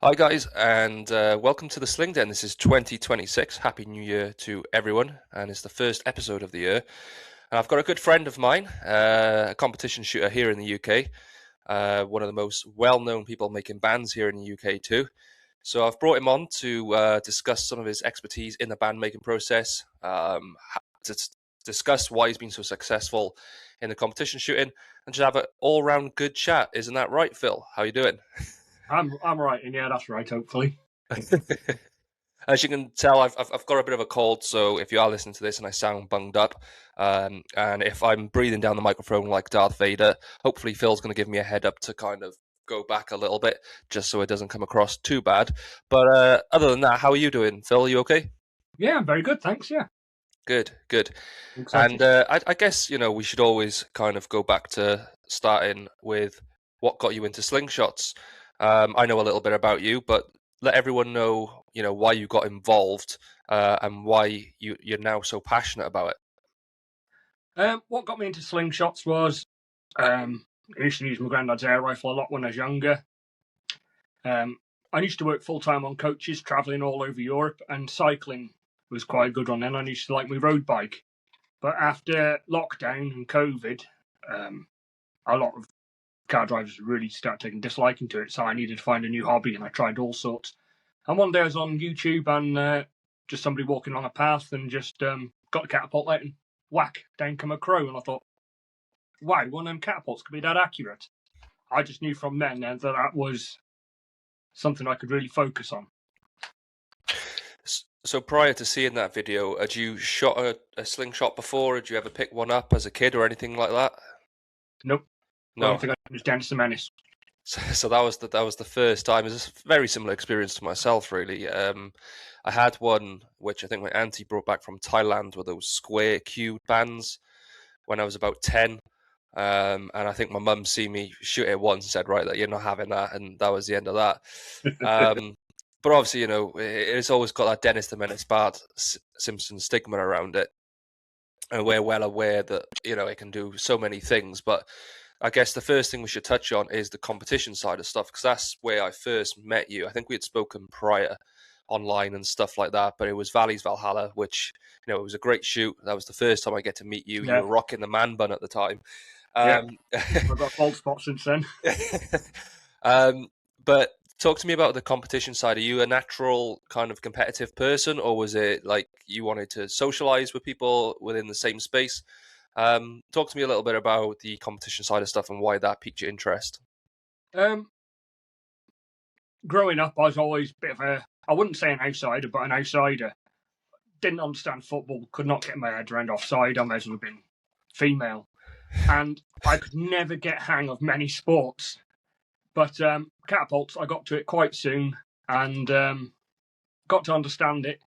Hi guys, and welcome to the Sling Den. This is 2026. Happy New Year to everyone, and it's the first episode of the year. And I've got a good friend of mine, a competition shooter here in the UK, one of the most well-known people making bands here in the UK too. So I've brought him on to discuss some of his expertise in the band making process, to discuss why he's been so successful in the competition shooting, and just have an all-round good chat. Isn't that right, Phil? How you doing? I'm right, and yeah, that's right. Hopefully, As you can tell, I've got a bit of a cold, so if you are listening to this and I sound bunged up, and if I'm breathing down the microphone like Darth Vader, hopefully Phil's going to give me a head up to kind of go back a little bit, just so it doesn't come across too bad. But other than that, how are you doing, Phil? Are you okay? yeah, I'm very good. Thanks. Yeah, Good, good. I'm And excited. I guess we should always kind of go back to starting with what got you into slingshots. I know a little bit about you, but let everyone know why you got involved and why you're now so passionate about it. What got me into slingshots was I used to use my granddad's air rifle a lot when I was younger. I used to work full time on coaches, traveling all over Europe, and cycling was quite a good one. Then I used to like my road bike, but after lockdown and COVID, a lot of car drivers really started taking disliking to it. So I needed to find a new hobby, and I tried all sorts. And one day I was on YouTube and just somebody walking along a path and just got a catapult out and whack, down come a crow. And I thought, wow, one of them catapults could be that accurate. I just knew from then that that was something I could really focus on. So prior to seeing that video, had you shot a slingshot before? Had you ever pick one up as a kid or anything like that? Nope. Only No. thing I did was Dennis the Menace. So that was the first time. It's a very similar experience to myself, really. I had one which I think my auntie brought back from Thailand, with those square cube bands when I was about 10. And I think my mum see me shoot it once and said, "Right, that you're not having that," and that was the end of that. Um, but obviously, it's always got that Dennis the Menace Bart Simpson stigma around it, and we're well aware that it can do so many things. But I guess the first thing we should touch on is the competition side of stuff, because that's where I first met you. I think we had spoken prior online and stuff like that, but it was Valley's Valhalla, which it was a great shoot. That was the first time I get to meet you. You Yeah, were rocking the man bun at the time. yeah. Um, I've got bald spots since then. um, but talk to me about the competition side. Are you a natural kind of competitive person, or was it like you wanted to socialize with people within the same space? Talk to me a little bit about the competition side of stuff and why that piqued your interest. Um, Growing up, I was always a bit of a, I wouldn't say an outsider, but an outsider. Didn't understand football, could not get my head around offside. I may as well have been female. And I could never get hang of many sports. But catapults, I got to it quite soon and got to understand it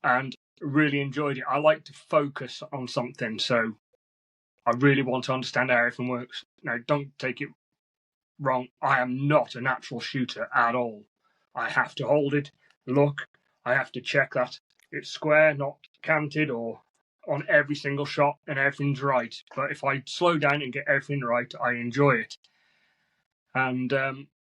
and really enjoyed it. I like to focus on something, so I really want to understand how everything works. Now, don't take it wrong. I am not a natural shooter at all. I have to hold it, look, I have to check that it's square, not canted, or on every single shot and everything's right. But if I slow down and get everything right, I enjoy it. And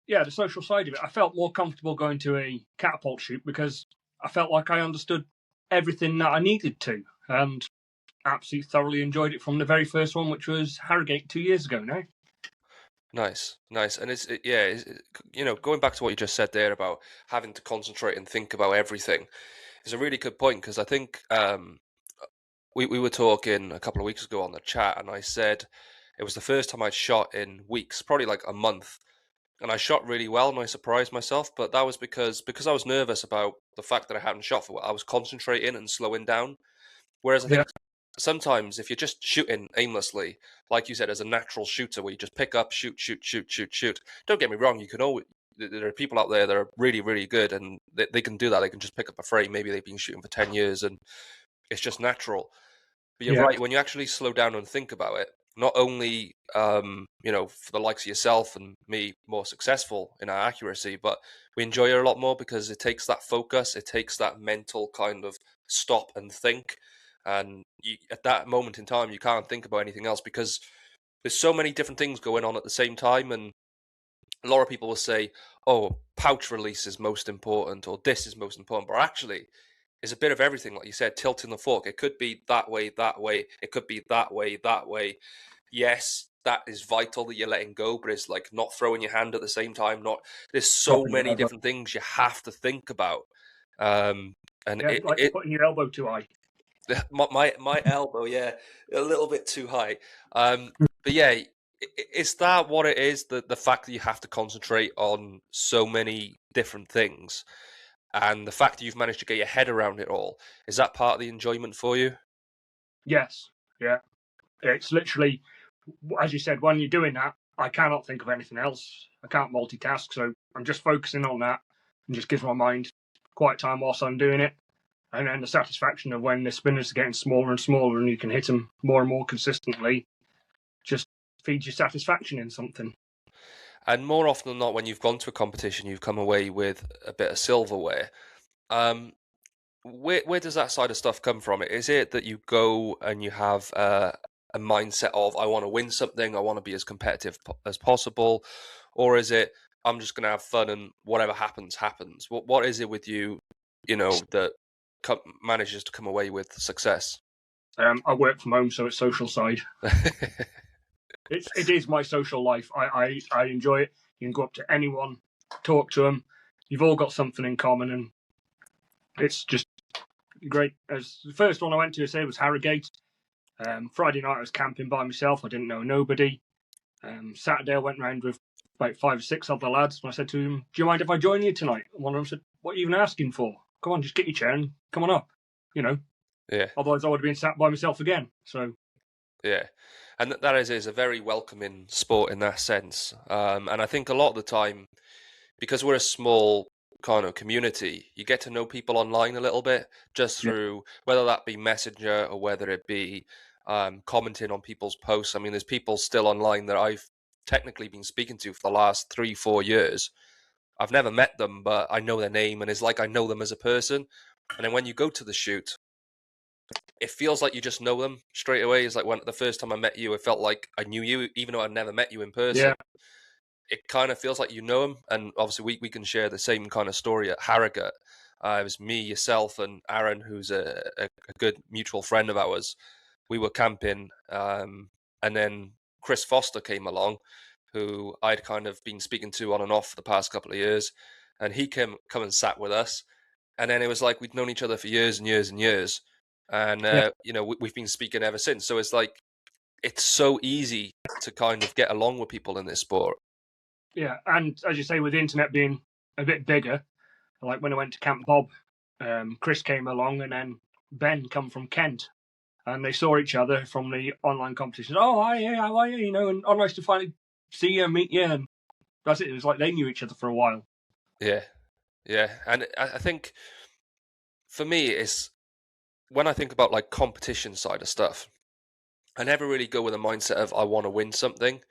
yeah, the social side of it, I felt more comfortable going to a catapult shoot because I felt like I understood everything that I needed to, and absolutely thoroughly enjoyed it from the very first one, which was Harrogate 2 years ago now. Nice, nice, and going back to what you just said there about having to concentrate and think about everything is a really good point, because I think we were talking a couple of weeks ago on the chat, and I said it was the first time I'd shot in weeks, probably like a month, and I shot really well, and I surprised myself. But that was because I was nervous about the fact that I hadn't shot for a while. I was concentrating and slowing down. Whereas I Yeah, think sometimes if you're just shooting aimlessly, like you said, as a natural shooter, where you just pick up, shoot, shoot, shoot, shoot, shoot. Don't get me wrong, you can always. There are people out there that are really, really good, and they can do that. They can just pick up a frame. Maybe they've been shooting for 10 years, and it's just natural. But you're yeah, right. When you actually slow down and think about it, not only for the likes of yourself and me more successful in our accuracy, but we enjoy it a lot more because it takes that focus, it takes that mental kind of stop and think, and at that moment in time, you can't think about anything else because there's so many different things going on at the same time. And a lot of people will say, "Oh, pouch release is most important, or this is most important, but actually it's a bit of everything, like you said, tilting the fork. It could be that way, it could be that way. Yes, that is vital that you're letting go, but it's like not throwing your hand at the same time. There's so Dropping your many elbow. different things you have to think about. And Yeah, like putting your elbow too high. my elbow, yeah, a little bit too high. But yeah, is that what it is? The fact that you have to concentrate on so many different things, and the fact that you've managed to get your head around it all, is that part of the enjoyment for you? Yes, yeah. It's literally, as you said, when you're doing that, I cannot think of anything else. I can't multitask, so I'm just focusing on that and just gives my mind quiet time whilst I'm doing it. And then the satisfaction of when the spinners are getting smaller and smaller and you can hit them more and more consistently just feeds you satisfaction in something. And more often than not, when you've gone to a competition, you've come away with a bit of silverware. Where does that side of stuff come from? Is it that you go and you have a mindset of, I want to win something, I want to be as competitive as possible, or is it, I'm just going to have fun and whatever happens happens? What is it with you, that manages to come away with success? I work from home, so it's social side. It is my social life. I enjoy it. You can go up to anyone, talk to them. You've all got something in common, and it's just great. As the first one I went to say was Harrogate. Friday night I was camping by myself. I didn't know nobody. Saturday I went round with about 5 or 6 other lads, and I said to him, "Do you mind if I join you tonight?" And one of them said, "What are you even asking for? Come on, just get your chair and come on up." Yeah. Otherwise I would have been sat by myself again. So yeah, and that is a very welcoming sport in that sense. And I think a lot of the time, because we're a small kind of community, you get to know people online a little bit just through whether that be Messenger or whether it be commenting on people's posts. I mean, there's people still online that I've technically been speaking to for the last 3-4 years. I've never met them, but I know their name, and it's like I know them as a person. And then when you go to the shoot, it feels like you just know them straight away. It's like when the first time I met you, it felt like I knew you, even though I'd never met you in person. yeah, It kind of feels like you know him, and obviously we can share the same kind of story at Harrogate. It was me, yourself, and Aaron, who's a good mutual friend of ours. We were camping, and then Chris Foster came along, who I'd kind of been speaking to on and off for the past couple of years, and he came come and sat with us, and then it was like we'd known each other for years and years and years, and we've been speaking ever since. So it's like it's so easy to kind of get along with people in this sport. yeah. And as you say, with the internet being a bit bigger, like when I went to Camp Bob, Chris came along, and then Ben come from Kent, and they saw each other from the online competition. Oh, hi, yeah, how are you? And oh, nice to finally see you and meet you. And that's it. It was like they knew each other for a while. Yeah, and I think for me, it's when I think about like competition side of stuff, I never really go with a mindset of I want to win something.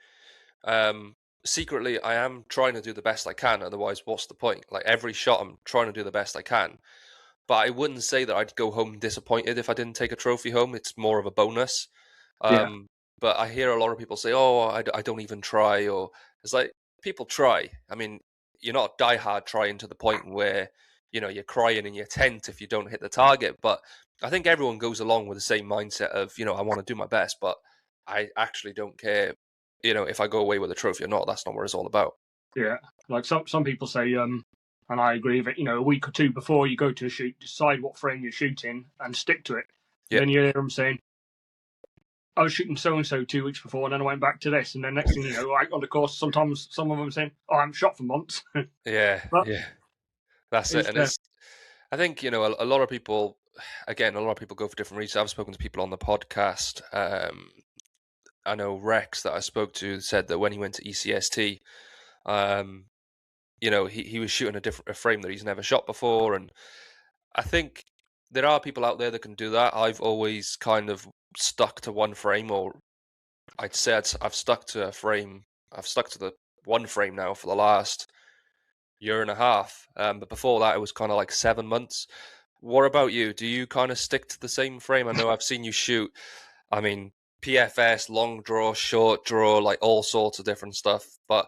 Secretly, I am trying to do the best I can. Otherwise, what's the point? Like every shot, I'm trying to do the best I can. But I wouldn't say that I'd go home disappointed if I didn't take a trophy home. It's more of a bonus. Yeah, But I hear a lot of people say, "Oh, I don't even try," or it's like people try. I mean, you're not diehard trying to the point where you're crying in your tent if you don't hit the target. But I think everyone goes along with the same mindset of I want to do my best, but I actually don't care, if I go away with a trophy or not. That's not what it's all about. yeah. Like some people say, and I agree with it. A week or two before you go to a shoot, decide what frame you're shooting and stick to it. Yeah, Then you hear them saying, I was shooting so and so 2 weeks before, and then I went back to this, and then next thing you know, on the course, sometimes some of them saying, "Oh, I haven't shot for months." yeah, But yeah. That's it, and I think a lot of people. Again, a lot of people go for different reasons. I've spoken to people on the podcast. I know Rex that I spoke to said that when he went to ECST, he was shooting a frame that he's never shot before, and I think there are people out there that can do that. I've always kind of stuck to one frame, or I'd say I've stuck to a frame. I've stuck to the one frame now for the last year and a half. But before that, it was kind of like 7 months. What about you? Do you kind of stick to the same frame? I know I've seen you shoot. I mean, PFS, long draw, short draw, like all sorts of different stuff. But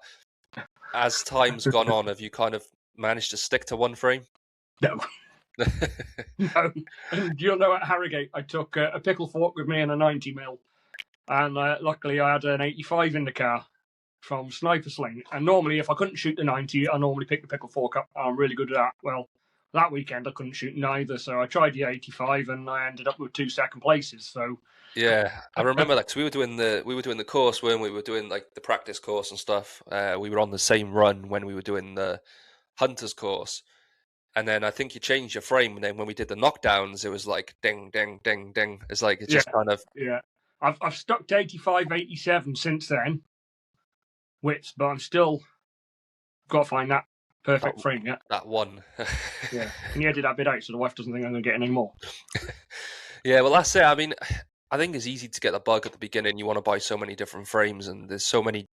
as time's gone on, have you kind of manage to stick to one frame? No. No. And you'll know at Harrogate, I took a pickle fork with me and a 90mm. And luckily I had an 85 in the car from Sniper Sling. And normally, if I couldn't shoot the 90, I normally pick the pickle fork up. I'm really good at that. Well, that weekend I couldn't shoot neither, so I tried the 85 and I ended up with 2 second places. So Yeah, I remember that 'cause we were doing the course, weren't we? We were doing like the practice course and stuff. We were on the same run when we were doing the hunters course, and then I think you changed your frame. And then when we did the knockdowns, it was like ding, ding, ding, ding. It's like it's yeah, just kind of yeah. I've stuck to 85, 87 since then, which, but I'm still got to find that perfect frame yet. that one. Yeah. Can you edit that bit out so the wife doesn't think I'm going to get any more? Yeah, well, that's it. I mean, I think it's easy to get the bug at the beginning. You want to buy so many different frames, and there's so many,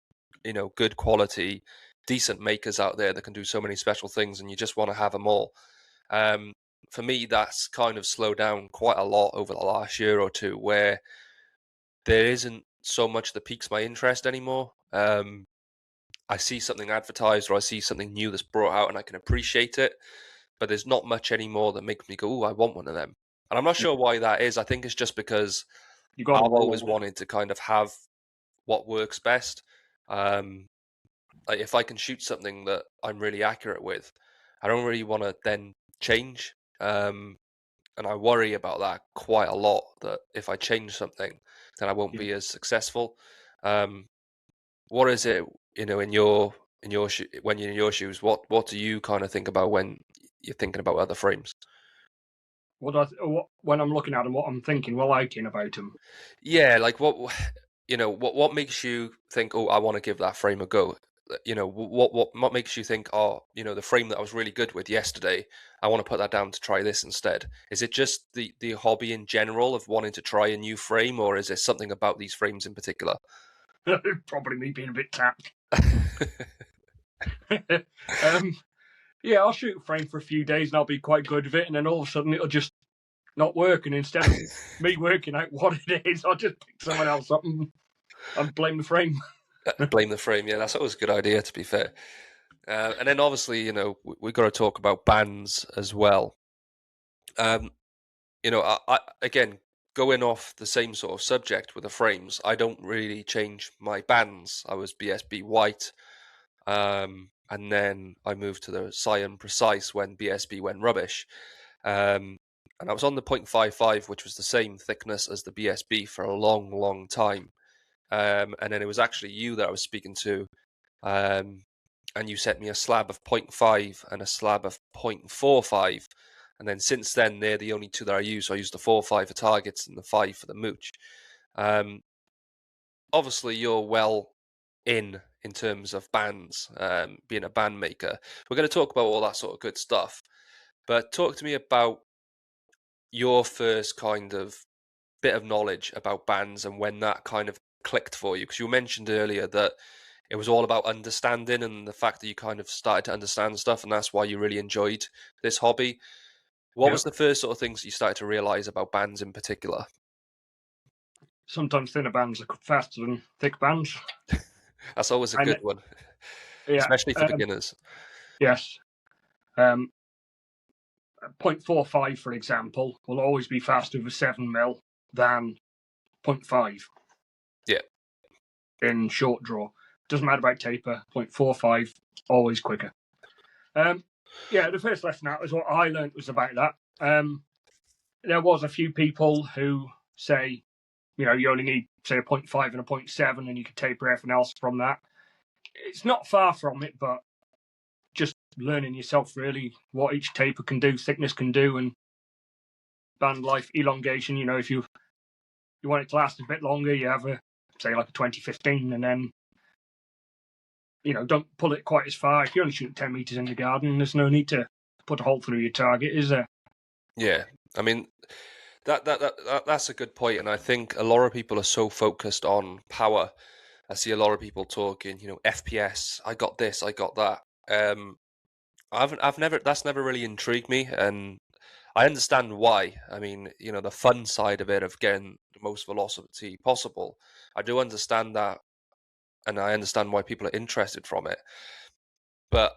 good quality, decent makers out there that can do so many special things, and you just want to have them all. For me, that's kind of slowed down quite a lot over the last year or two, where there isn't so much that piques my interest anymore. I see something advertised or I see something new that's brought out and I can appreciate it, but there's not much anymore that makes me go, "Oh, I want one of them." And I'm not sure why that is. I think it's just because You got to I've roll always with it. wanted to kind of have what works best. Like if I can shoot something that I'm really accurate with, I don't really want to then change. And I worry about that quite a lot. That if I change something, then I won't Yeah. be as successful. What is it, in your when you're in your shoes? What do you kind of think about when you're thinking about other frames? When I'm looking at them, what I'm thinking, liking about them. Yeah, like what makes you think, oh, I want to give that frame a go? What makes you think, oh, the frame that I was really good with yesterday, I want to put that down to try this instead? Is it just the hobby in general of wanting to try a new frame, or is there something about these frames in particular? Probably me being a bit tapped. Yeah, I'll shoot a frame for a few days and I'll be quite good with it, and then all of a sudden it'll just not work. And instead of me working out what it is, I'll just pick someone else up and blame the frame. Blame the frame. Yeah, that's always a good idea, to be fair. And then obviously, we got to talk about bands as well. Um, again, going off the same sort of subject with the frames, I don't really change my bands. I was BSB white, and then I moved to the Cyan Precise when BSB went rubbish. And I was on the 0.55, which was the same thickness as the BSB for a long, long time. And then it was actually you that I was speaking to, and you sent me a slab of 0.5 and a slab of 0.45. And then since then, they're the only two that I use. So I use the 4.5 for targets and the 5 for the mooch. Obviously, you're well in terms of bands, being a band maker. We're going to talk about all that sort of good stuff. But talk to me about your first kind of bit of knowledge about bands and when that kind of clicked for you. Because you mentioned earlier that it was all about understanding and the fact that you kind of started to understand stuff, and that's why you really enjoyed this hobby. What was Yep. the first sort of things you started to realize about bands in particular? Sometimes thinner bands are faster than thick bands. That's always a And good one, yeah, especially for beginners. yes. Um, 0.45, for example, will always be faster with a 7mm than 0.5 Yeah. in short draw. Doesn't matter about taper, 0.45, always quicker. Yeah, the first lesson out was what I learned was about that. There was a few people who say, you only need, say, a 0.5 and a 0.7 and you can taper everything else from that. It's not far from it, but just learning yourself really what each taper can do, thickness can do, and band life elongation. If you want it to last a bit longer, you have say like a 2015, and then don't pull it quite as far. If you're only shooting 10 meters in the garden, there's no need to put a hole through your target, is there? Yeah, I mean that's a good point, and I think a lot of people are so focused on power. I see a lot of people talking, FPS. I got this, I got that. I've never that's never really intrigued me, and I understand why. I mean, the fun side of it, of getting the most velocity possible. I do understand that, and I understand why people are interested from it. But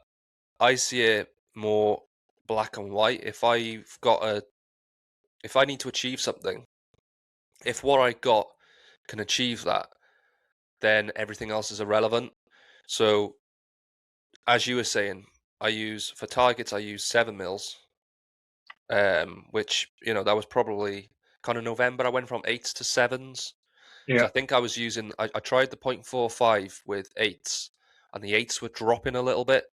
I see it more black and white. If I need to achieve something, if what I got can achieve that, then everything else is irrelevant. So, as you were saying, for targets, I use 7 mils, which, that was probably kind of November. I went from 8s to 7s. Because Yeah. I think I tried the 0.45 with 8s, and the 8s were dropping a little bit.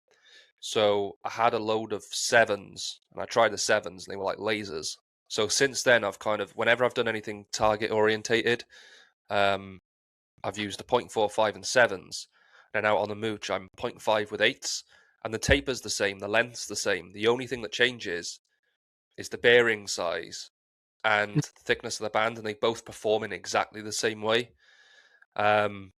So I had a load of 7s, and I tried the 7s, and they were like lasers. So since then, whenever I've done anything target orientated, I've used the 0.45 and 7s. And out on the mooch, I'm 0.5 with 8s, and the taper's the same, the length's the same. The only thing that changes is the bearing size and thickness of the band, and they both perform in exactly the same way. But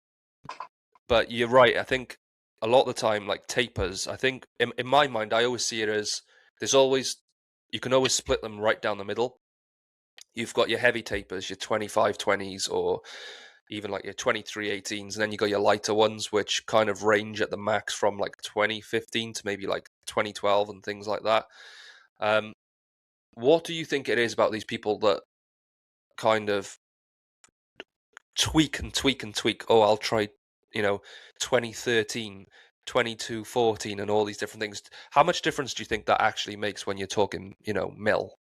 you're right. I think a lot of the time, like tapers, I think in my mind, I always see it as you can always split them right down the middle. You've got your heavy tapers, your 25-20s, or even like your 23-18s, and then you got your lighter ones, which kind of range at the max from like 2015 to maybe like 2012 and things like that. What do you think it is about these people that kind of tweak and tweak and tweak? Oh, I'll try, 2013, 22-14, and all these different things. How much difference do you think that actually makes when you're talking, mil?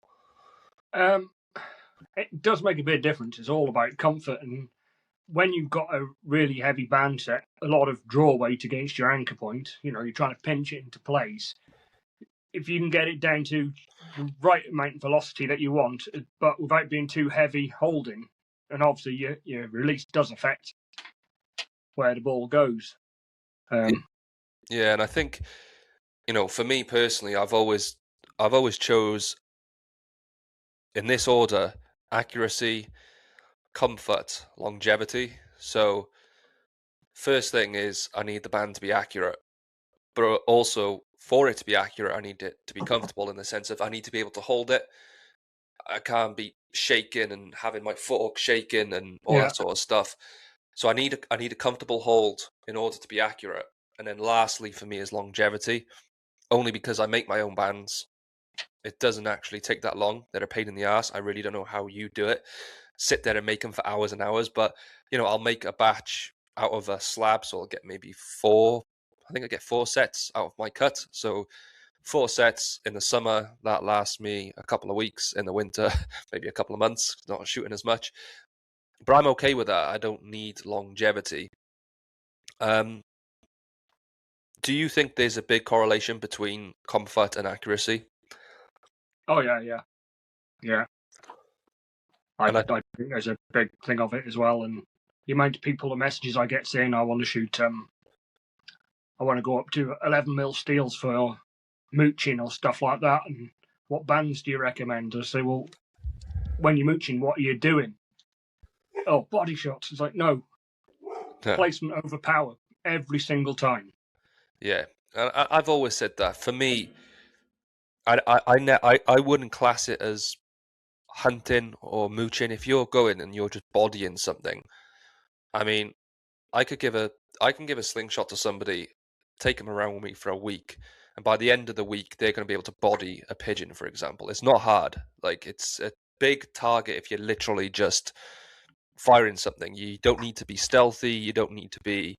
It does make a bit of difference. It's all about comfort, and when you've got a really heavy band set, a lot of draw weight against your anchor point, you're trying to pinch it into place. If you can get it down to the right amount of velocity that you want, but without being too heavy holding, and obviously your release does affect where the ball goes. Yeah, and I think, for me personally, I've always chose in this order: accuracy, comfort, longevity. So first thing is I need the band to be accurate, but also for it to be accurate, I need it to be comfortable in the sense of I need to be able to hold it. I can't be shaking and having my foot shaking and all that sort of stuff. So I need a comfortable hold in order to be accurate. And then lastly for me is longevity, only because I make my own bands. It doesn't actually take that long. They're a pain in the ass. I really don't know how you do it. Sit there and make them for hours and hours. But, I'll make a batch out of a slab. So I'll get maybe 4. I think I get 4 sets out of my cut. So 4 sets in the summer, that lasts me a couple of weeks. In the winter, maybe a couple of months, not shooting as much. But I'm okay with that. I don't need longevity. Do you think there's a big correlation between comfort and accuracy? Oh, yeah. I think there's a big thing of it as well. And the amount of people, the messages I get saying I want to shoot, I want to go up to 11mm steels for mooching or stuff like that. And what bands do you recommend? I say, well, when you're mooching, what are you doing? Oh, body shots. It's like, no. Placement over power every single time. Yeah, I've always said that. For me, I wouldn't class it as hunting or mooching. If you're going and you're just bodying something, I mean, I can give a slingshot to somebody, take them around with me for a week, and by the end of the week, they're going to be able to body a pigeon, for example. It's not hard. Like, it's a big target if you're literally just firing something. You don't need to be stealthy. You don't need to be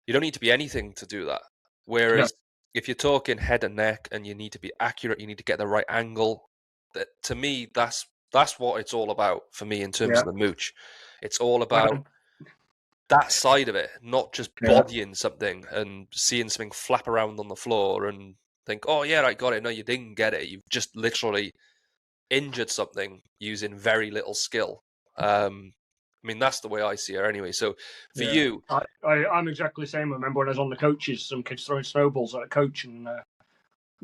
anything to do that. Whereas if you're talking head and neck and you need to be accurate, you need to get the right angle. That, to me, that's what it's all about for me in terms of the mooch. It's all about that side of it, not just bodying something and seeing something flap around on the floor and think, oh yeah, I got it. No, you didn't get it. You've just literally injured something using very little skill. I mean, that's the way I see her anyway. So for you... I'm exactly the same. I remember when I was on the coaches, some kids throwing snowballs at a coach and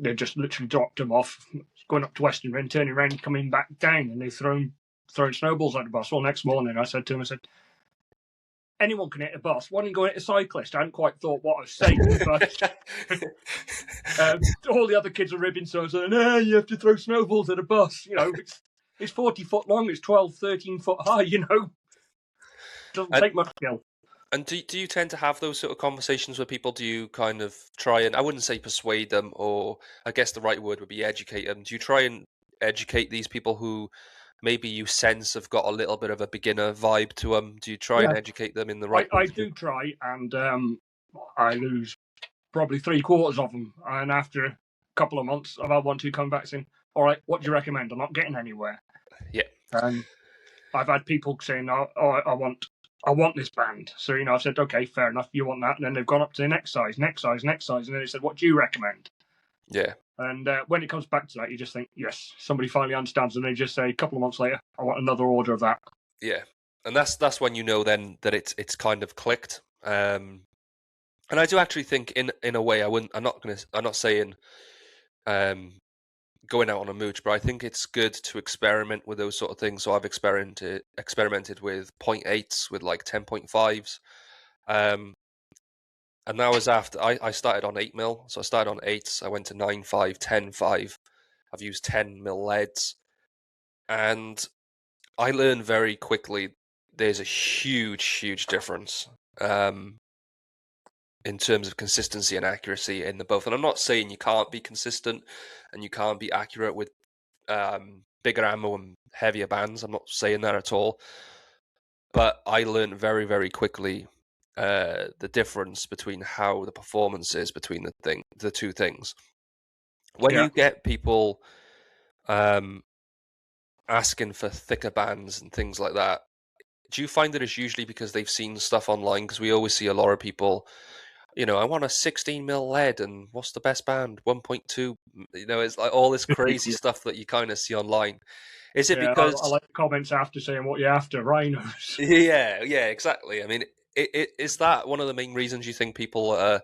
they just literally dropped them off, going up to Western Ring, turning around, coming back down, and they throwing snowballs at the bus. Well, next morning I said to him, anyone can hit a bus. Why didn't you go hit a cyclist? I hadn't quite thought what I was saying, but all the other kids are ribbing, so I said, no, you have to throw snowballs at a bus. It's 40 foot long, it's 12, 13 foot high, doesn't take much skill. And do you tend to have those sort of conversations with people? Do you kind of try and, I wouldn't say persuade them, or I guess the right word would be educate them. Do you try and educate these people who maybe you sense have got a little bit of a beginner vibe to them? Do you try Yeah, and educate them in the right I thing to do? do try, and I lose probably three-quarters of them. And after a couple of months, about one, two come back saying, "All right, what do you recommend? I'm not getting anywhere." Yeah, And I've had people saying, "Oh, I want this band." So I've said, "Okay, fair enough, you want that." And then they've gone up to the next size, next size, next size, and then they said, "What do you recommend?" yeah, And when it comes back to that, you just think, "Yes, somebody finally understands." And they just say, a couple of months later, "I want another order of that." yeah. And that's when you know then that it's kind of clicked. And I do actually think in a way, I'm not saying um going out on a mooch, but I think it's good to experiment with those sort of things. So I've experimented with 0.8s, with like 10.5s. Um, and that was after I started on 8 mil. So I started on 8s, I went to 9.5, 10.5. I've used 10 mil leads. And I learned very quickly there's a huge difference in terms of consistency and accuracy in the both. And I'm not saying you can't be consistent and you can't be accurate with bigger ammo and heavier bands. I'm not saying that at all. But I learned very quickly the difference between how the performance is between the two things. When Yeah. you get people um, asking for thicker bands and things like that, do you find that it's usually because they've seen stuff online? Because we always see a lot of people, I want a 16 mil lead, and what's the best band? 1.2. It's like all this crazy Yeah. stuff that you kind of see online. Is it Yeah, I because like the comments after saying what you're after, rhinos. Yeah, exactly. I mean, is that one of the main reasons you think people are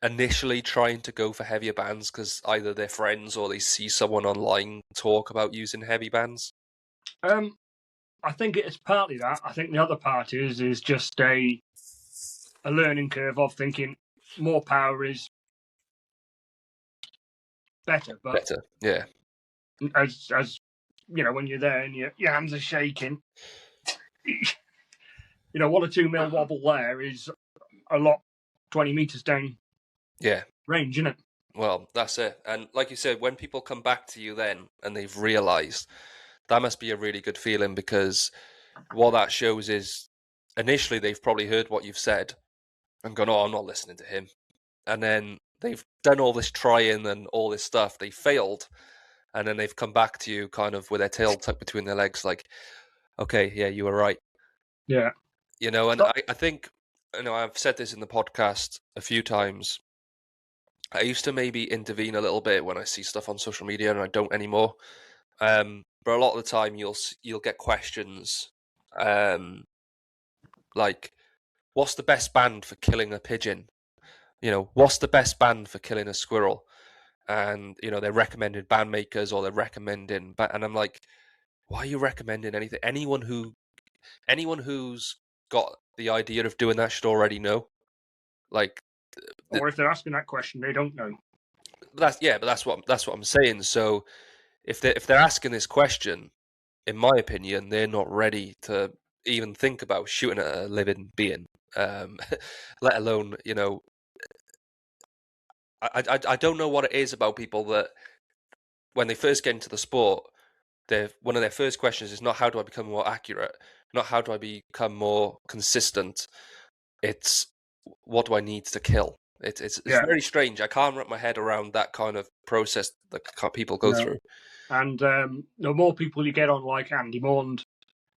initially trying to go for heavier bands because either they're friends or they see someone online talk about using heavy bands? I think it's partly that. I think the other part is just a learning curve of thinking more power is better. But Better, yeah, as when you're there and your hands are shaking, 1 or 2 mil wobble there is a lot. 20 meters down yeah. range, isn't it? Well, that's it. And like you said, when people come back to you then and they've realized, that must be a really good feeling, because what that shows is initially they've probably heard what you've said and gone, "Oh, I'm not listening to him." And then they've done all this trying and all this stuff, they failed, and then they've come back to you kind of with their tail tucked between their legs, like, "Okay, yeah, you were right." Yeah. And So, I think, I've said this in the podcast a few times. I used to maybe intervene a little bit when I see stuff on social media, and I don't anymore. But a lot of the time, you'll get questions like, "What's the best band for killing a pigeon?" "What's the best band for killing a squirrel?" And they're recommended band makers, or they're recommending, and I'm like, why are you recommending anything? Anyone who's got the idea of doing that should already know. Like, or if they're asking that question, they don't know. but that's what I'm saying. So if they're asking this question, in my opinion, they're not ready to even think about shooting at a living being, um, let alone, I don't know what it is about people that when they first get into the sport, one of their first questions is not how do I become more accurate, not how do I become more consistent. It's what do I need to kill. It's Yeah. very strange. I can't wrap my head around that kind of process that people go No. through. And the more people you get on, like Andy Mond,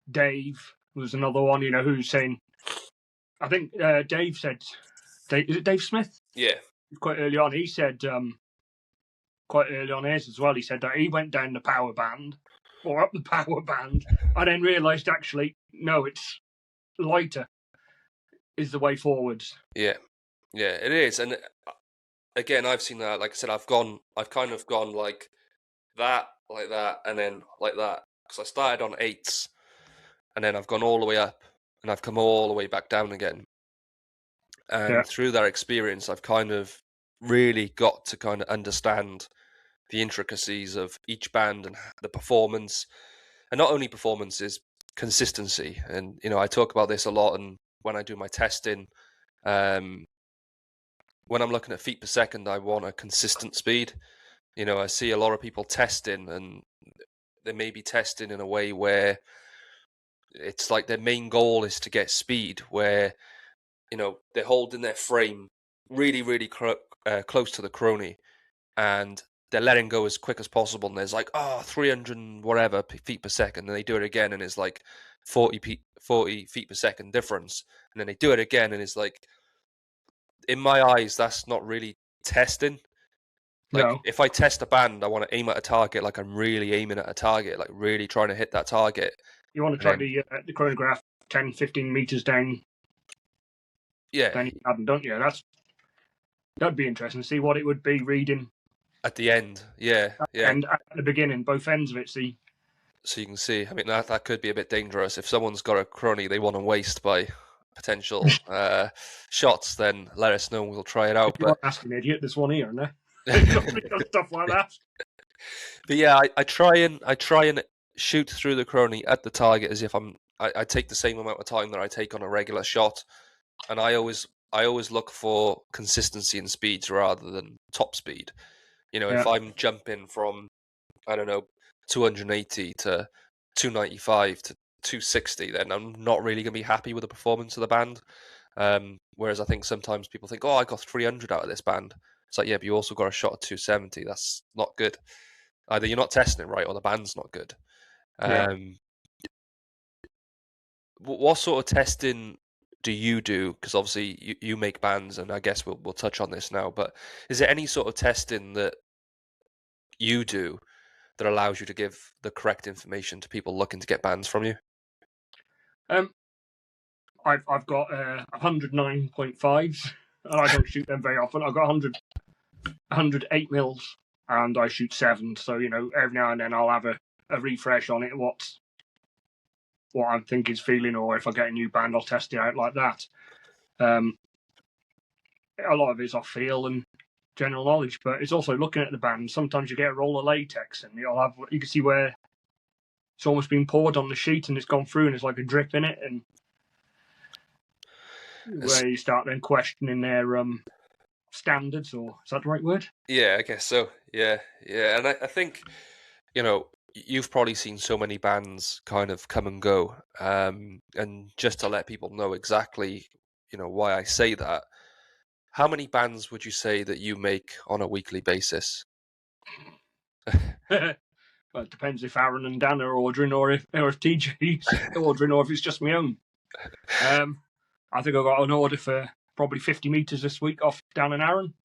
Dave was another one, who's saying, I think Dave said, is it Dave Smith? Yeah, Quite early on, he said, quite early on his as well, he said that he went down the power band, or up the power band, and then realised actually, no, it's lighter is the way forwards. yeah, yeah. It is, and again, I've seen that. Like I said, I've kind of gone like that, and then like that. Because I started on 8s, and then I've gone all the way up, and I've come all the way back down again. Yeah, And through that experience, I've kind of really got to kind of understand the intricacies of each band and the performance, and not only performance, is consistency. And I talk about this a lot, and when I do my testing, when I'm looking at feet per second, I want a consistent speed. I see a lot of people testing, and they may be testing in a way where it's like their main goal is to get speed, where they're holding their frame really, really close to the crony, and they're letting go as quick as possible. And there's like 300 and whatever feet per second, and they do it again, and it's like 40 feet per second difference, and then they do it again, and it's like, in my eyes, that's not really testing. Like, No, if I test a band, I want to aim at a target, like I'm really aiming at a target, like really trying to hit that target. you want to try the chronograph 10, 15 meters down. Yeah, Then you haven't, don't you? That'd be interesting to see what it would be reading at the end. Yeah. and at the beginning, both ends of it. See, So you can see. I mean, that could be a bit dangerous if someone's got a crony they want to waste by potential shots. Then let us know. We'll try it out. if you want to ask an idiot, there's one here, and there. Stuff like that. But yeah, I try and shoot through the crony at the target as if I take the same amount of time that I take on a regular shot, and I always look for consistency in speeds rather than top speed. If I'm jumping from, I don't know, 280 to 295 to 260, then I'm not really going to be happy with the performance of the band. Whereas I think sometimes people think, I got 300 out of this band. It's like, yeah, but you also got a shot at 270. That's not good. Either you're not testing it right or the band's not good. What sort of testing do you do? Because obviously you make bands, and I guess we'll touch on this now, but is there any sort of testing that you do that allows you to give the correct information to people looking to get bands from you? I've got 109.5s, and I don't shoot them very often. I've got 108 mils, and I shoot 7. So every now and then I'll have a refresh on it. What I'm thinking is feeling, or if I get a new band, I'll test it out like that. A lot of it's off feel and general knowledge, but it's also looking at the band. Sometimes you get a roll of latex, and you can see where it's almost been poured on the sheet, and it's gone through, and it's like a drip in it, and where you start then questioning their standards, or is that the right word? Yeah, I guess so. Yeah, and I think you've probably seen so many bands kind of come and go, and just to let people know exactly why I say that. How many bands would you say that you make on a weekly basis? Well, it depends if Aaron and Dan are ordering, or if TJ's ordering, or if it's just my own. I think I got an order for probably 50 meters this week off Dan and Aaron.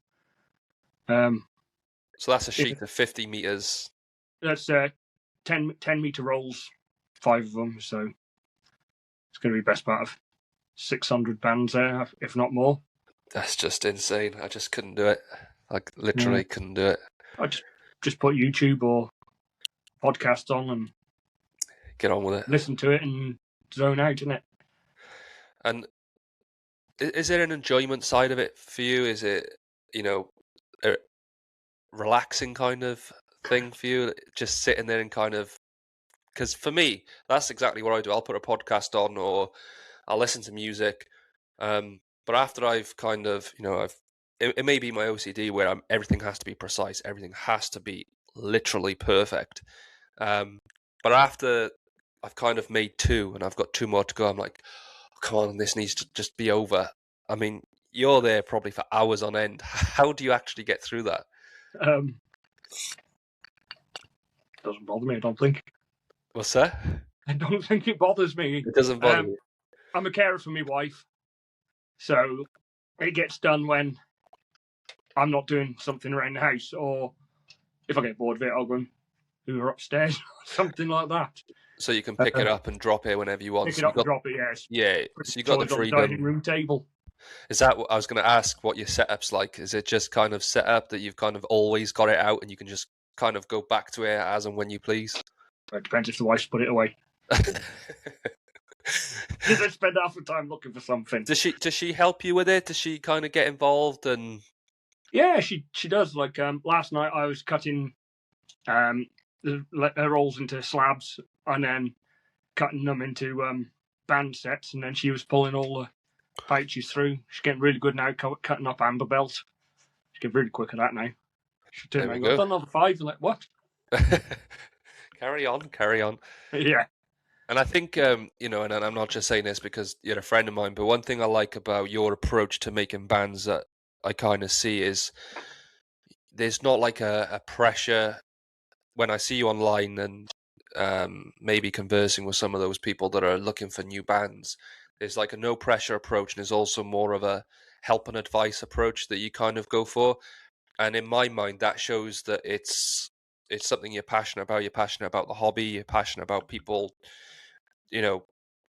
So that's a sheet of 50 meters. That's 10 meter rolls, 5 of them. So it's going to be best part of 600 bands there, if not more. That's just insane. I just couldn't do it. Like, literally couldn't do it. I just put YouTube or podcasts on and get on with it. Listen to it and zone out, innit? And is there an enjoyment side of it for you? Is it, a relaxing kind of thing for you? Just sitting there and kind of... Because for me, that's exactly what I do. I'll put a podcast on, or I'll listen to music. But after I've kind of, it may be my OCD where everything has to be precise. Everything has to be literally perfect. But after I've kind of made 2 and I've got 2 more to go, I'm like, come on, this needs to just be over. I mean, you're there probably for hours on end. How do you actually get through that? Doesn't bother me, I don't think. What's that? I don't think it bothers me. It doesn't bother me. I'm a carer for my wife, so it gets done when I'm not doing something around the house, or if I get bored of it, I'll go and hoover upstairs, something like that. So you can pick it up and drop it whenever you want. Pick it up and drop it, yes. Yeah, so you got the freedom. On the dining room table. Is that what I was going to ask? What your setup's like? Is it just kind of set up that you've kind of always got it out and you can just kind of go back to it as and when you please? It depends if the wife's put it away. Because I spend half the time looking for something. Does she help you with it? Does she kind of get involved? And yeah, she does. Like last night, I was cutting her rolls into slabs and then cutting them into band sets, and then she was pulling all Paige through. She's getting really good now, cutting up amber belt. She's getting really quick at that now. She'll turn around and go, I've done another 5. You're like, what? Carry on, carry on. Yeah. And I think, you know, and I'm not just saying this because you're a friend of mine, but one thing I like about your approach to making bands that I kind of see is there's not like a pressure when I see you online and maybe conversing with some of those people that are looking for new bands. There's like a no pressure approach, and there's also more of a help and advice approach that you kind of go for. And in my mind, that shows that it's something you're passionate about. You're passionate about the hobby. You're passionate about people, you know,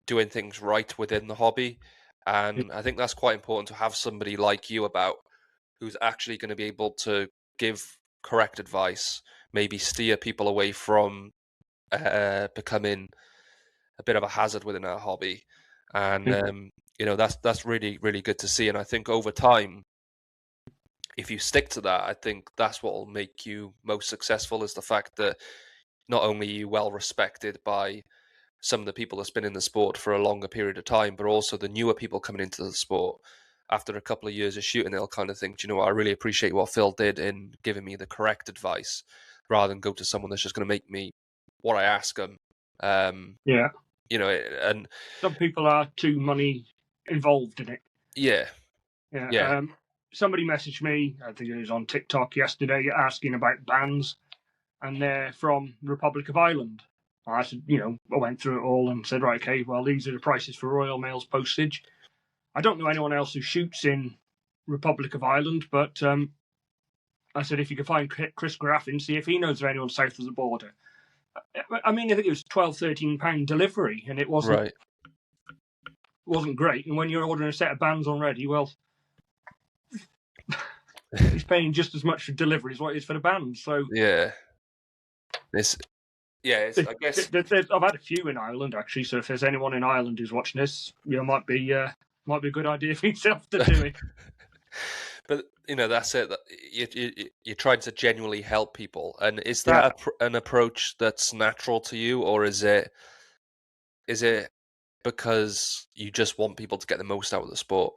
doing things right within the hobby. And I think that's quite important to have somebody like you about who's actually going to be able to give correct advice, maybe steer people away from becoming a bit of a hazard within our hobby. And you know, that's really, really good to see. And I think over time, if you stick to that, I think that's what will make you most successful, is the fact that not only are you well respected by some of the people that's been in the sport for a longer period of time, but also the newer people coming into the sport after a couple of years of shooting, they'll kind of think, you know what, I really appreciate what Phil did in giving me the correct advice, rather than go to someone that's just going to make me what I ask them. Yeah. You know, and some people are too money involved in it. Yeah. Somebody messaged me, I think it was on TikTok yesterday, asking about bands, and they're from Republic of Ireland. I said, you know, I went through it all and said, right, okay, well, these are the prices for Royal Mail's postage. I don't know anyone else who shoots in Republic of Ireland, but I said, if you could find Chris Graffin, see if he knows of anyone south of the border. I mean, I think it was £12-13 delivery, and it wasn't great. And when you're ordering a set of bands already, well, he's paying just as much for delivery as what it is for the band. So I guess I've had a few in Ireland actually. So if there's anyone in Ireland who's watching this, you know, might be a good idea for yourself to do it. But you know, that's it. That you're trying to genuinely help people, and is that an approach that's natural to you, or is it because you just want people to get the most out of the sport?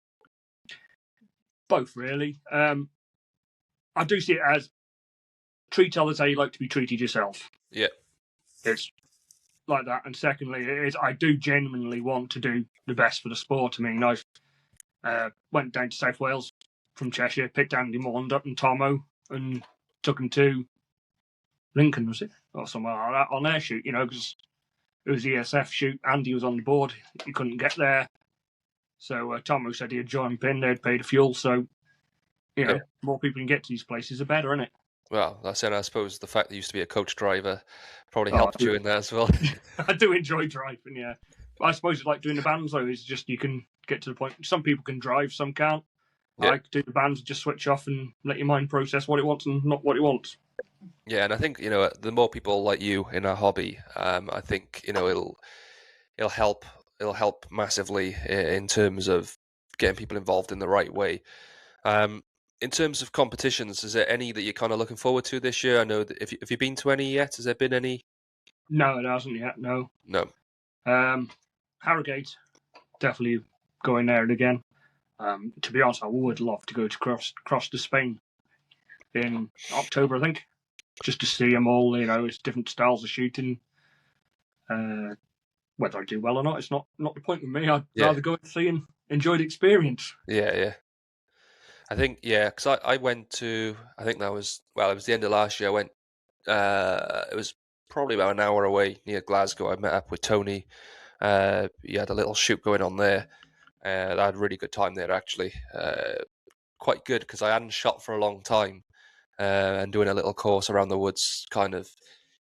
Both, really. I do see it as treat others how you like to be treated yourself. Yeah, it's like that. And secondly, it is I do genuinely want to do the best for the sport. I mean, I went down to South Wales from Cheshire, picked Andy Mond up and Tomo, and took him to Lincoln, was it, or somewhere like that, on their shoot. You know, because it was the ESF shoot. Andy was on the board; he couldn't get there, so Tomo said he'd jump in. They'd pay the fuel, so you know, more people can get to these places, the better, isn't it? Well, that's it. I suppose the fact that you used to be a coach driver probably helped you in that as well. I do enjoy driving, yeah. But I suppose it's like doing the bands, though, is just you can get to the point. Some people can drive, some can't. I like to do the bands, just switch off and let your mind process what it wants and not what it wants. Yeah, and I think, you know, the more people like you in our hobby, I think, you know, it'll help massively in terms of getting people involved in the right way. In terms of competitions, is there any that you're kind of looking forward to this year? I know that if you've been to any yet, has there been any? No, it hasn't yet. No. Harrogate, definitely going there again. To be honest, I would love to go to cross to Spain in October, I think, just to see them all. You know, it's different styles of shooting. Whether I do well or not, it's not the point with me. I'd rather go and see and enjoy the experience. Yeah. I think, because I went to, I think that was, well, it was the end of last year. I went, it was probably about an hour away near Glasgow. I met up with Tony. He had a little shoot going on there. I had a really good time there, actually. Quite good, because I hadn't shot for a long time. And doing a little course around the woods kind of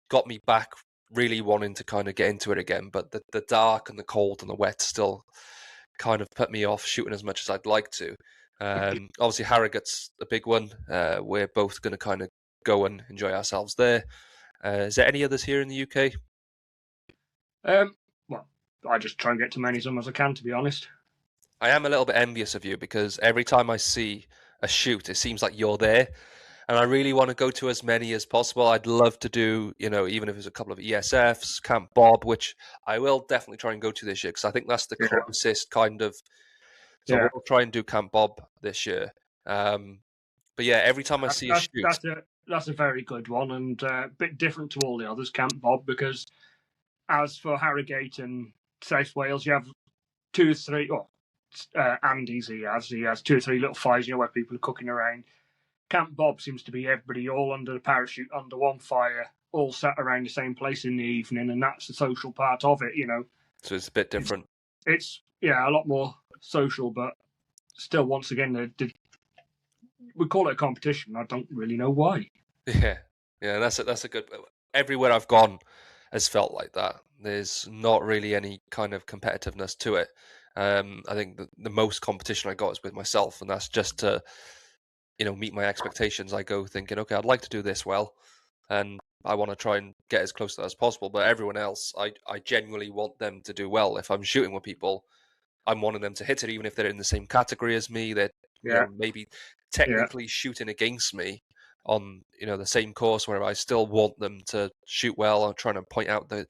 got me back really wanting to kind of get into it again. But the dark and the cold and the wet still kind of put me off shooting as much as I'd like to. Obviously, Harrogate's a big one. We're both going to kind of go and enjoy ourselves there. Is there any others here in the UK? Well, I just try and get to many of them as I can, to be honest. I am a little bit envious of you, because every time I see a shoot, it seems like you're there. And I really want to go to as many as possible. I'd love to do, you know, even if it's a couple of ESFs, Camp Bob, which I will definitely try and go to this year, because I think that's the closest kind of So I Yeah. will try and do Camp Bob this year. But yeah, every time I see a shoot, That's a very good one, and a bit different to all the others, Camp Bob, because as for Harrogate and South Wales, you have 2 or 3. Well, Andy's he has 2 or 3 little fires, where people are cooking around. Camp Bob seems to be everybody all under the parachute, under one fire, all sat around the same place in the evening, and that's the social part of it. so it's a bit different. It's a lot more social, but still, once again, we call it a competition. I don't really know why. Yeah, that's a good. Everywhere I've gone has felt like that. There's not really any kind of competitiveness to it. I think the most competition I got is with myself, and that's just to meet my expectations. I go thinking, okay, I'd like to do this well, and I want to try and get as close to that as possible. But everyone else, I genuinely want them to do well. If I'm shooting with people, I'm wanting them to hit it, even if they're in the same category as me. They're maybe technically shooting against me on the same course, where I still want them to shoot well. I'm trying to point out the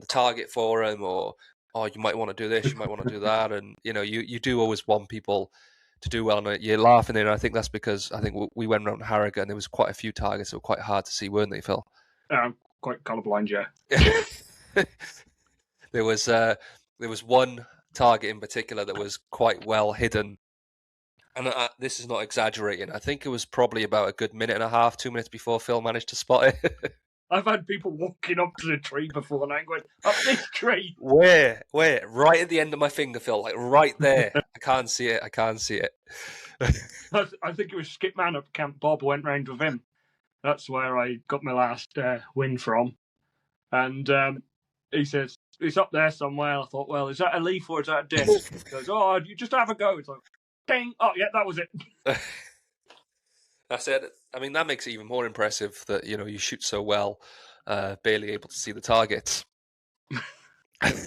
target for them, or you might want to do this, you might want to do that, and you do always want people to do well. And you're laughing, and I think that's because I think we went around Harrogate and there was quite a few targets that were quite hard to see, weren't they, Phil? I'm quite colourblind, yeah. There was one target in particular that was quite well hidden, and this is not exaggerating. I think it was probably about a good minute and a half, 2 minutes before Phil managed to spot it. I've had people walking up to the tree before, and I'm going, up this tree. Where? Right at the end of my finger, Phil, like right there. I can't see it. I think it was Skip Man up Camp Bob. Went round with him. That's where I got my last win from. And he says, it's up there somewhere. I thought, well, is that a leaf or is that a disc? He goes, oh, you just have a go. It's like, dang, oh, yeah, that was it. That's it. I mean, that makes it even more impressive that, you shoot so well, barely able to see the targets. But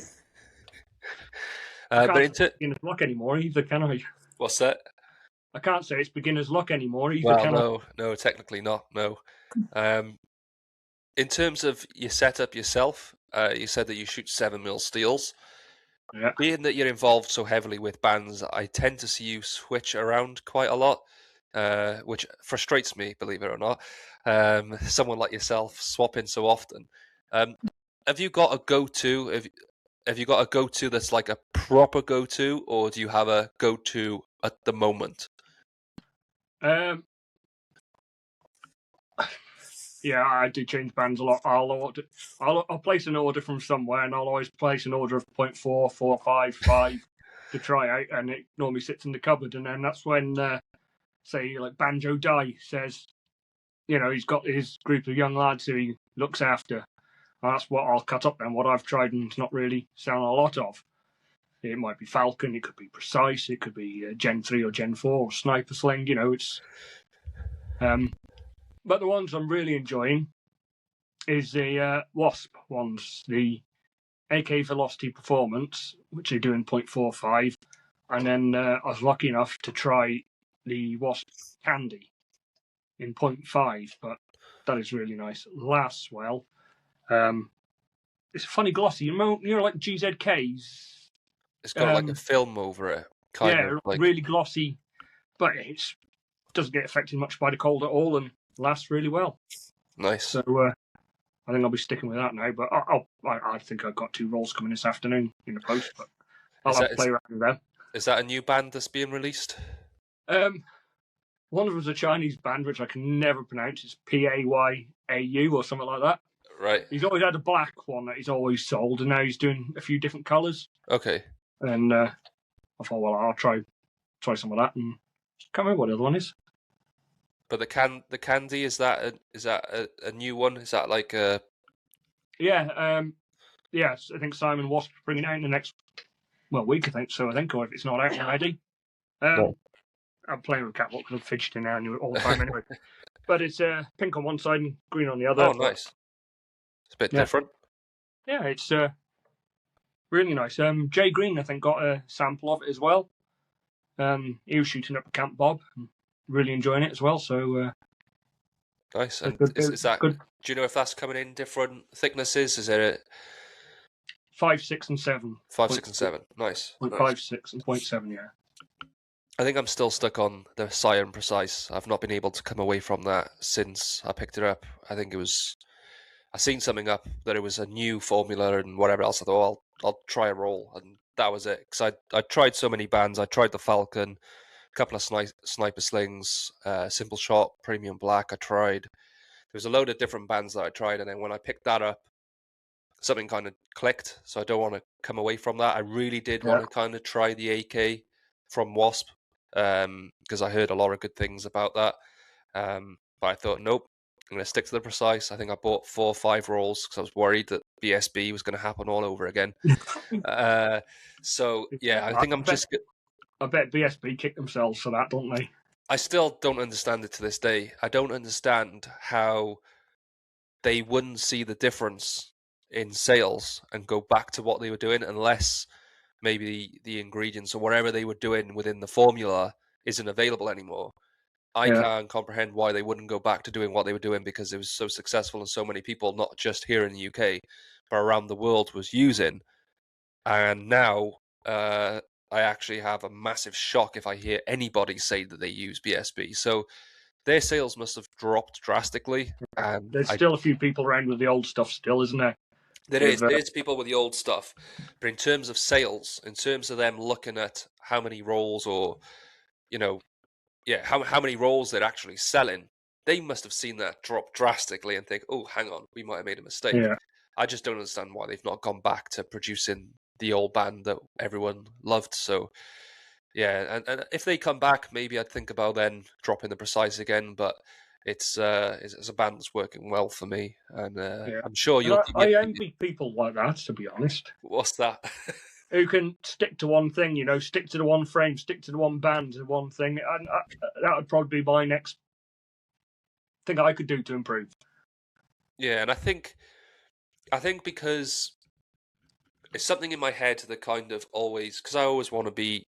it's beginner's luck anymore either, can I? What's that? I can't say it's beginner's luck anymore either, can I? No, technically not, no. In terms of your setup yourself, you said that you shoot 7mm steels. Yeah. Being that you're involved so heavily with bands, I tend to see you switch around quite a lot, which frustrates me, believe it or not. Someone like yourself swapping so often. Have you got a go-to? Have you got a go-to that's like a proper go-to, or do you have a go-to at the moment? Yeah, I do change bands a lot. I'll place an order from somewhere, and I'll always place an order of 0.4, 4, 5, 5 to try out, and it normally sits in the cupboard. And then that's when, say, like Banjo Die says, he's got his group of young lads who he looks after. And that's what I'll cut up then, what I've tried and not really selling a lot of. It might be Falcon, it could be Precise, it could be Gen 3 or Gen 4 or Sniper Sling, it's... But the ones I'm really enjoying is the Wasp ones, the AK Velocity Performance, which they do in 0.45. And then I was lucky enough to try the Wasp Candy in 0.5, but that is really nice. Lasts well. It's funny glossy. Like GZKs. It's got like a film over it. Kind of like... really glossy, but it doesn't get affected much by the cold at all and lasts really well. Nice. So I think I'll be sticking with that now. But I think I've got 2 rolls coming this afternoon in the post. But I'll have to play around with them. Is that a new band that's being released? One of them is a Chinese band which I can never pronounce. It's PAYAU or something like that. Right. He's always had a black one that he's always sold, and now he's doing a few different colours. Okay. And I thought, well, I'll try some of that, and can't remember what the other one is. But the candy, is that a new one? Is that like a... Yeah, yes, I think Simon Wasp's bringing it out in the next week, I think. So I think, or if it's not out already. I'm playing with Catwalk because I'm fidgeting now all the time anyway. But it's pink on one side and green on the other. Oh, nice. It's a bit different. Yeah, it's really nice. Jay Green, I think, got a sample of it as well. He was shooting up at Camp Bob, and really enjoying it as well. So nice. And is that good? Do you know if that's coming in different thicknesses? Is there a 5, 6, and 7? 5, 6, and 7. Nice. 5, 6, and 0.7. Yeah. I think I'm still stuck on the Sire and Precise. I've not been able to come away from that since I picked it up. I think it was I seen something up that it was a new formula and whatever else. I thought, I'll try a roll, and that was it. Because I tried so many bands. I tried the Falcon, a couple of sniper slings, Simple Shot, Premium Black. I tried. There was a load of different bands that I tried, and then when I picked that up, something kind of clicked. So I don't want to come away from that. I really did want Yeah. to kind of try the AK from Wasp because I heard a lot of good things about that. But I thought, nope, I'm going to stick to the Precise. I think I bought 4 or 5 rolls because I was worried that BSB was going to happen all over again. So yeah, I think I'm just. I bet BSB kick themselves for that, don't they? I still don't understand it to this day. I don't understand how they wouldn't see the difference in sales and go back to what they were doing unless maybe the ingredients or whatever they were doing within the formula isn't available anymore. I Yeah. can't comprehend why they wouldn't go back to doing what they were doing because it was so successful and so many people, not just here in the UK, but around the world, was using. And now I actually have a massive shock if I hear anybody say that they use BSB. So their sales must have dropped drastically. And There's still a few people around with the old stuff still, isn't there? there With is people with the old stuff, but in terms of sales, in terms of them looking at how many rolls or you know, yeah, how many rolls they're actually selling, they must have seen that drop drastically and think, oh, hang on, we might have made a mistake. yeah, I just don't understand why they've not gone back to producing the old band that everyone loved. So yeah, and if they come back, maybe I'd think about then dropping the Precise again, but. It's a band that's working well for me, and yeah. I'm sure And you'll keep me I updated. envy people like that, to be honest, What's that? who can stick to one thing, stick to the one frame, stick to the one band, the one thing. And that would probably be my next thing I could do to improve. Yeah, and I think because it's something in my head that kind of always, because I always want to be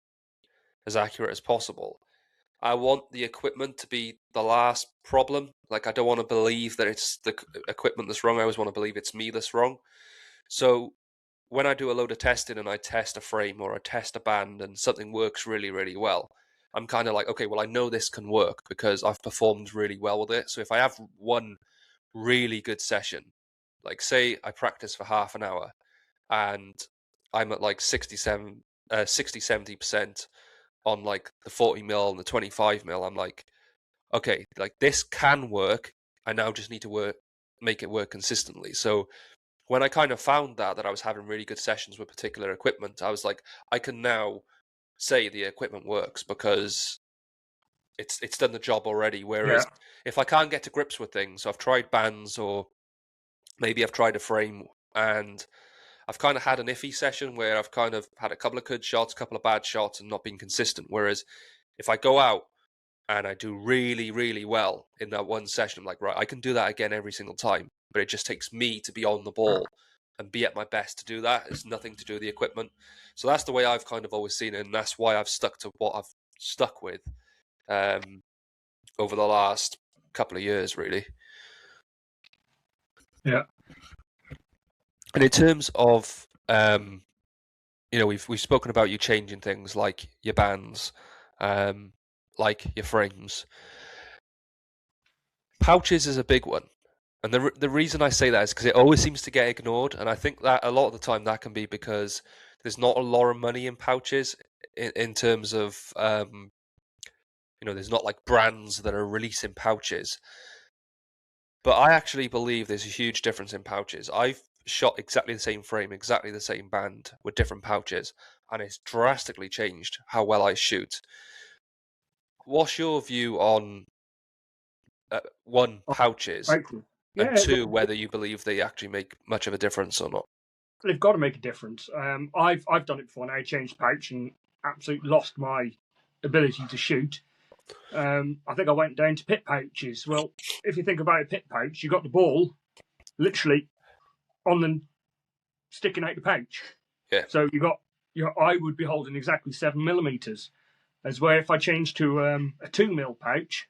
as accurate as possible. I want the equipment to be the last problem. Like I don't want to believe that it's the equipment that's wrong. I always want to believe it's me that's wrong. So when I do a load of testing and I test a frame or I test a band and something works really, really well, I'm kind of like, okay, well, I know this can work because I've performed really well with it. So if I have one really good session, like say I practice for half an hour and I'm at like 70% on like the 40 mil and the 25 mil, I'm like, okay, like this can work. I now just need to make it work consistently. So when I kind of found that I was having really good sessions with particular equipment, I was like, I can now say the equipment works because it's done the job already. Yeah, Whereas if I can't get to grips with things, so I've tried bands or maybe I've tried a frame and I've kind of had an iffy session where I've kind of had a couple of good shots, a couple of bad shots, and not been consistent. Whereas if I go out and I do really, really well in that one session, I'm like, right, I can do that again every single time. But it just takes me to be on the ball and be at my best to do that. It's nothing to do with the equipment. So that's the way I've kind of always seen it, and that's why I've stuck to what I've stuck with um, over the last couple of years, really. yeah, And in terms of we've spoken about you changing things like your bands, like your frames. Pouches is a big one, and the reason I say that is because it always seems to get ignored, and I think that a lot of the time that can be because there's not a lot of money in pouches in terms of there's not like brands that are releasing pouches. But I actually believe there's a huge difference in pouches. I've shot exactly the same frame, exactly the same band with different pouches, and it's drastically changed how well I shoot. What's your view on one, pouches, right. and Yeah, two, whether you believe they actually make much of a difference or not? they've got to make a difference. I've done it before. Now I changed pouch and absolutely lost my ability to shoot. I think I went down to pit pouches. Well, if you think about a pit pouch, you got the ball literally on the sticking out the pouch. Yeah, So you got your I would be holding exactly 7 millimeters. As where if I change to a 2 mil pouch,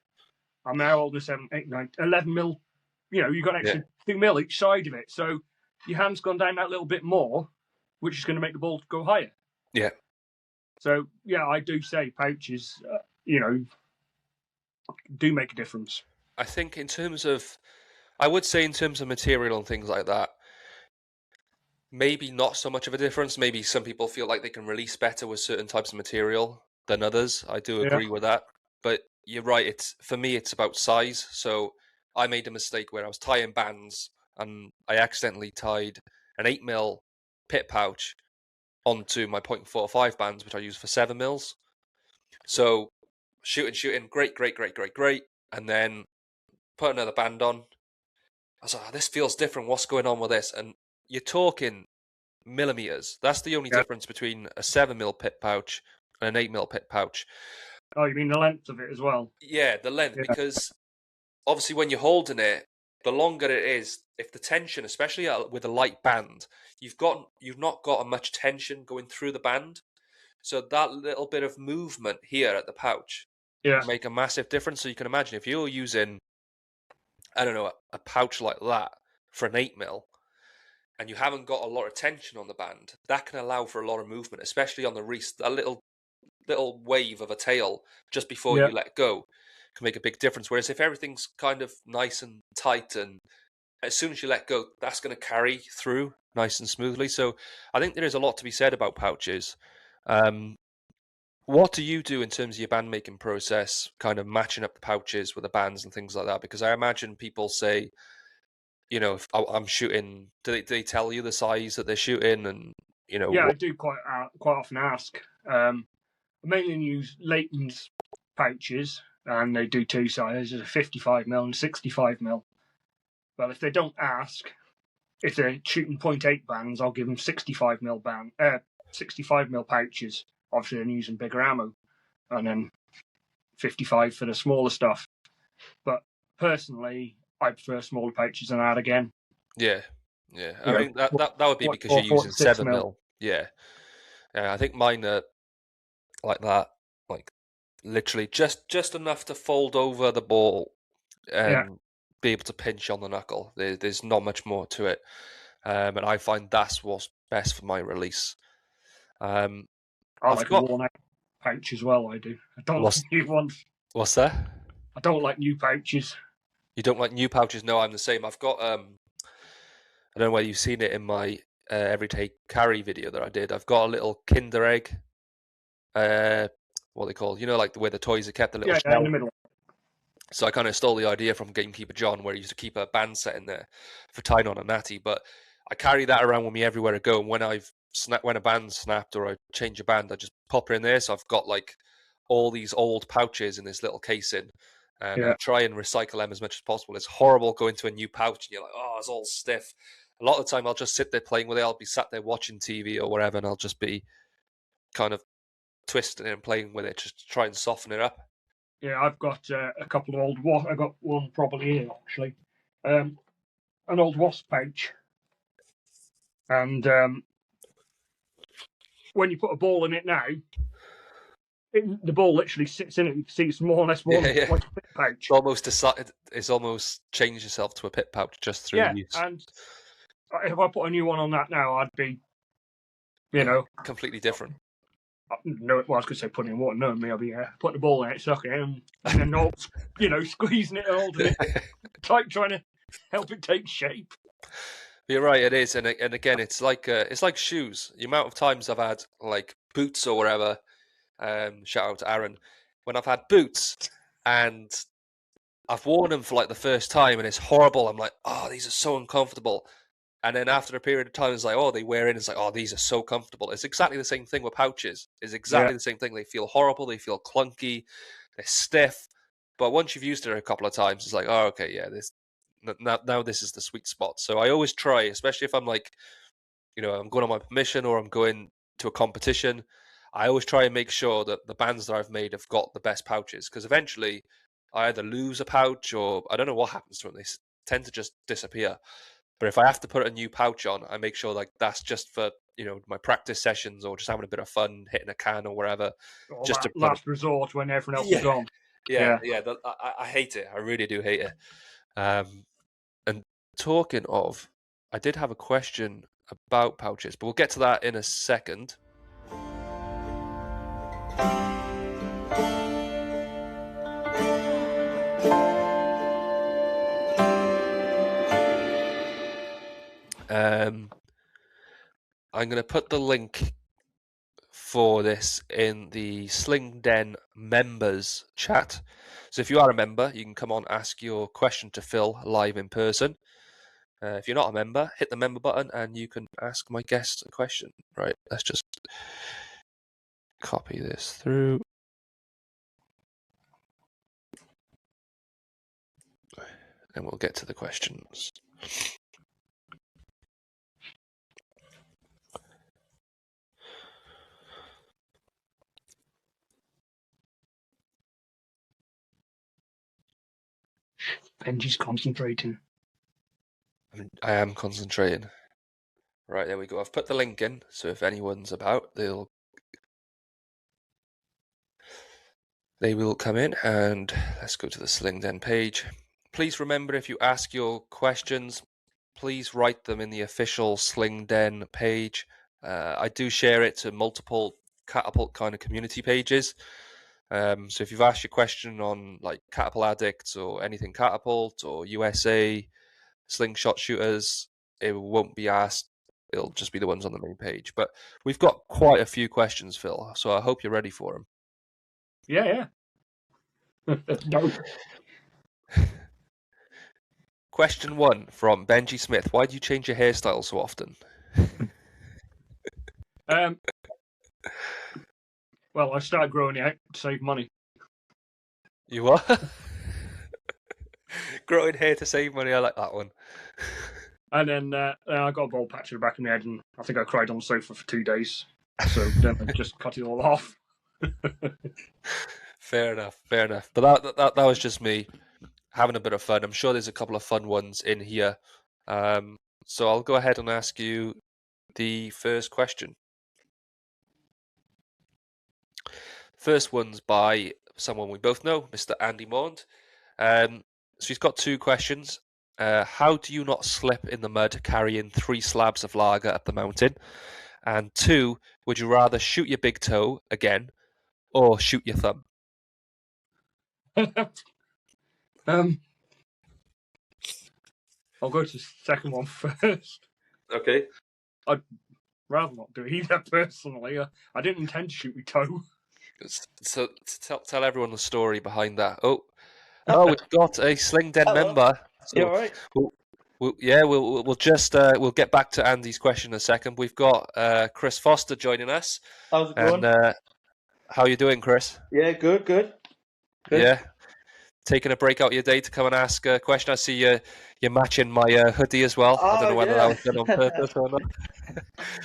I'm now holding 7, 8, 9, 11 mil. You got an yeah, extra 2 mil each side of it. So your hand's gone down that little bit more, which is going to make the ball go higher. yeah. So yeah, I do say pouches, do make a difference. I think I would say in terms of material and things like that, maybe not so much of a difference. Maybe some people feel like they can release better with certain types of material than others. I do Yeah, agree with that. But you're right, for me it's about size. So I made a mistake where I was tying bands and I accidentally tied an 8mm pit pouch onto my .45 bands, which I use for 7mm. So shooting, great. And then put another band on. I was like, oh, this feels different. What's going on with this? And you're talking millimeters. That's the only yeah. difference between a 7mm pit pouch and an 8mm pit pouch. Oh, you mean the length of it as well? Yeah, the length, Yeah, because obviously when you're holding it, the longer it is, if the tension, especially with a light band, you've not got much tension going through the band. So that little bit of movement here at the pouch yeah, can make a massive difference. So you can imagine if you're using, I don't know, a pouch like that for an 8mm, and you haven't got a lot of tension on the band, that can allow for a lot of movement, especially on the wrist. A little wave of a tail just before yeah, you let go can make a big difference. Whereas if everything's kind of nice and tight, and as soon as you let go, that's going to carry through nice and smoothly. So I think there is a lot to be said about pouches. Um, what do you do in terms of your band making process, kind of matching up the pouches with the bands and things like that? Because I imagine people say, if I'm shooting, do they tell you the size that they're shooting, and yeah. I what? do quite often ask. I mainly use Leighton's pouches, and they do two sizes: a 55mm and 65mm. Well, if they don't ask, if they're shooting .8 bands, I'll give them 65mm pouches. Obviously, I'm using bigger ammo, and then 55 for the smaller stuff. But personally, I prefer smaller pouches than that again. Yeah, yeah. You I know, mean that would be because or you're using 46mm. 7mm. Yeah, yeah. I think mine are like that, like literally just enough to fold over the ball Yeah, and be able to pinch on the knuckle. There's not much more to it, and I find that's what's best for my release. Um, I I've like a got worn out pouch as well. I do. I don't like what's new ones. what's that? I don't like new pouches. You don't like new pouches? No, I'm the same. I've got I don't know whether you've seen it in my everyday carry video that I did. I've got a little Kinder egg, uh, what they call, like the way the toys are kept, the little Yeah, in the shell. middle. So I kind of stole the idea from Gamekeeper John, where he used to keep a band set in there for tying on a natty. But I carry that around with me everywhere I go. And when a band snapped or I change a band, I just pop it in there. So I've got like all these old pouches in this little casing, and I Yeah, try and recycle them as much as possible. It's horrible going to a new pouch and you're like, oh, it's all stiff. A lot of the time, I'll just sit there playing with it. I'll be sat there watching TV or whatever, and I'll just be kind of twisting it and playing with it just to try and soften it up. yeah. I've got a couple of old. I got one probably here actually. Um, an old wasp pouch, and when you put a ball in it now, the ball literally sits in it. You can see it's more or less Yeah, one yeah. like a pit pouch. It's almost changed yourself to a pit pouch just through Yeah, use. and if I put a new one on that now, I'd be, you Yeah, know, completely different. no, well, I was going to say putting in water. No, me, I'll be putting the ball in it, sucking it, and then not, squeezing it and holding it, like trying to help it take shape. You're right, it is, and again, it's like shoes. The amount of times I've had like boots or whatever. Shout out to Aaron when I've had boots and I've worn them for like the first time and it's horrible. I'm like, oh, these are so uncomfortable. And then after a period of time, it's like, oh, they wear in. It's like, oh, these are so comfortable. It's exactly the same thing with pouches. It's Yeah, exactly the same thing. They feel horrible. They feel clunky. They're stiff. But once you've used it a couple of times, it's like, oh, okay, yeah, now this is the sweet spot. So I always try, especially if I'm like, I'm going on my permission or I'm going to a competition. I always try and make sure that the bands that I've made have got the best pouches because eventually I either lose a pouch or I don't know what happens to them. They tend to just disappear. But if I have to put a new pouch on, I make sure like that's just for my practice sessions or just having a bit of fun hitting a can or wherever, or just that to put it. last resort when everyone else is Yeah, gone. yeah, Yeah. yeah. I hate it. I really do hate it. And talking of, I did have a question about pouches, but we'll get to that in a second. I'm going to put the link for this in the Sling Den members chat. So if you are a member, you can come on, ask your question to Phil live in person. If you're not a member, hit the member button and you can ask my guest a question. Right, let's just copy this through. And we'll get to the questions. Benji's concentrating. I am concentrating. Right, there we go. I've put the link in, so if anyone's about, they will come in, and let's go to the Sling Den page. Please remember, if you ask your questions, please write them in the official Sling Den page. I do share it to multiple Catapult kind of community pages. So if you've asked your question on like Catapult Addicts or anything Catapult or USA, Slingshot shooters, it won't be asked. It'll just be the ones on the main page. But we've got quite a few questions, Phil, so I hope you're ready for them. Yeah. No. Question 1 from Benji Smith. Why do you change your hairstyle so often? Well, I started growing it out to save money. You are? Growing hair to save money, I like that one. And then I got a bald patch in the back of my head, and I think I cried on the sofa for 2 days. So then I just cut it all off. Fair enough. But that was just me having a bit of fun. I'm sure there's a couple of fun ones in here. So I'll go ahead and ask you the first question. First one's by someone we both know, Mr. Andy Maund. So he's got 2 questions. How do you not slip in the mud carrying 3 slabs of lager up the mountain? And 2, would you rather shoot your big toe again or shoot your thumb? I'll go to the second one first. Okay. I'd rather not do either, personally. I didn't intend to shoot my toe. So tell everyone the story behind that. Oh, we've got a Sling Den member. So You all right? we'll just we'll get back to Andy's question in a second. We've got Chris Foster joining us. How's it going? And how you doing, Chris? Yeah, good. Yeah, taking a break out of your day to come and ask a question. I see you're matching my hoodie as well. I don't know whether that was done on purpose or not.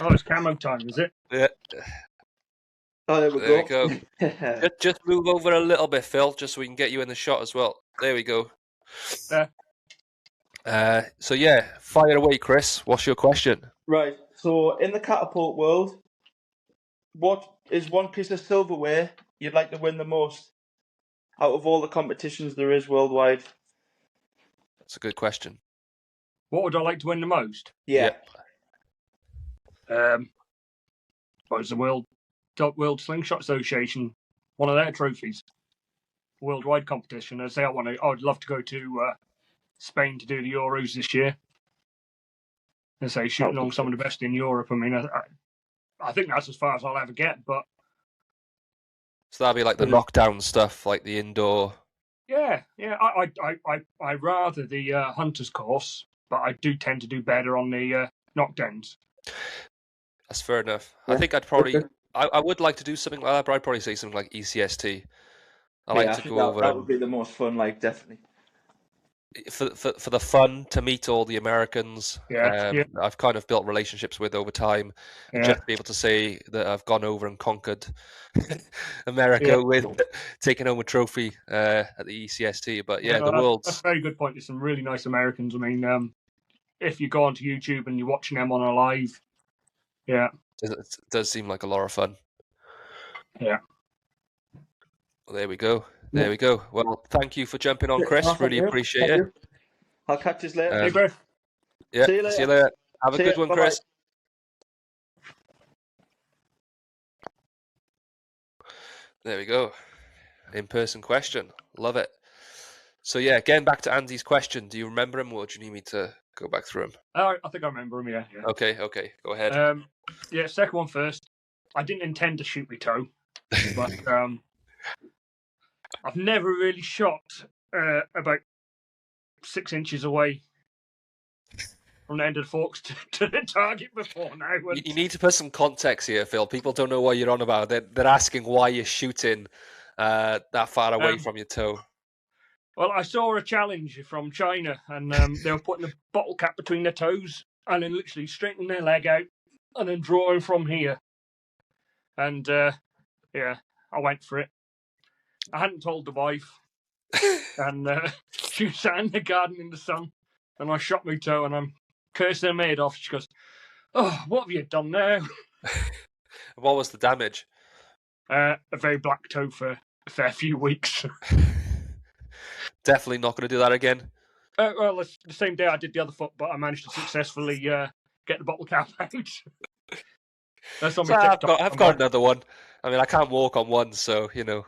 Oh, it's camo time, is it? Yeah. Oh, there we There go. we go. Just move over a little bit, Phil, just so we can get you in the shot as well. There we go. So yeah, fire away, Chris. What's your question? Right. So, in the catapult world, what is one piece of silverware you'd like to win the most out of all the competitions there is worldwide? That's a good question. What would I like to win the most? Yeah. What is the World Slingshot Association, one of their trophies, worldwide competition. I say I would love to go to Spain to do the Euros this year. And say shooting along some of the best in Europe. I mean, I think that's as far as I'll ever get. But so that'll be like the knockdown stuff, like the indoor. Yeah. I rather the hunters course, but I do tend to do better on the knockdowns. That's fair enough. Yeah. I think I'd probably. I would like to do something like that, but I'd probably say something like ECST. I like to go over. That would be the most fun, like, definitely. For the fun, to meet all the Americans. I've kind of built relationships with over time, and just to be able to say that I've gone over and conquered America with taking home a trophy at the ECST. But the world's that's a very good point. There's some really nice Americans. I mean, if you go onto YouTube and you're watching them on a live, it does seem like a lot of fun. Yeah. Well, there we go. There we go. Well, thank you for jumping on, Chris. Really appreciate it. I'll catch you later. Hey, Chris. Yeah, see you later. Have a good one, Chris. There we go. In-person question. Love it. So yeah, getting back to Andy's question, do you remember him, or do you need me to go back through him? I think I remember him. Yeah. Okay, go ahead. Yeah. Second one first. I didn't intend to shoot my toe, but I've never really shot about 6 inches away from the end of the forks to the target before now. You need to put some context here, Phil. People don't know what you're on about. They're asking why you're shooting that far away from your toe. Well, I saw a challenge from China, and they were putting a bottle cap between their toes and then literally straightening their leg out and then drawing from here. And yeah, I went for it. I hadn't told the wife, and she was sat in the garden in the sun, and I shot my toe, and I'm cursing her maid off. She goes, "Oh, what have you done now?" What was the damage? A very black toe for a fair few weeks. Definitely not going to do that again. Well, it's the same day I did the other foot, but I managed to successfully get the bottle cap out. That's on my TikTok. I've got another one. I mean, I can't walk on one, so you know.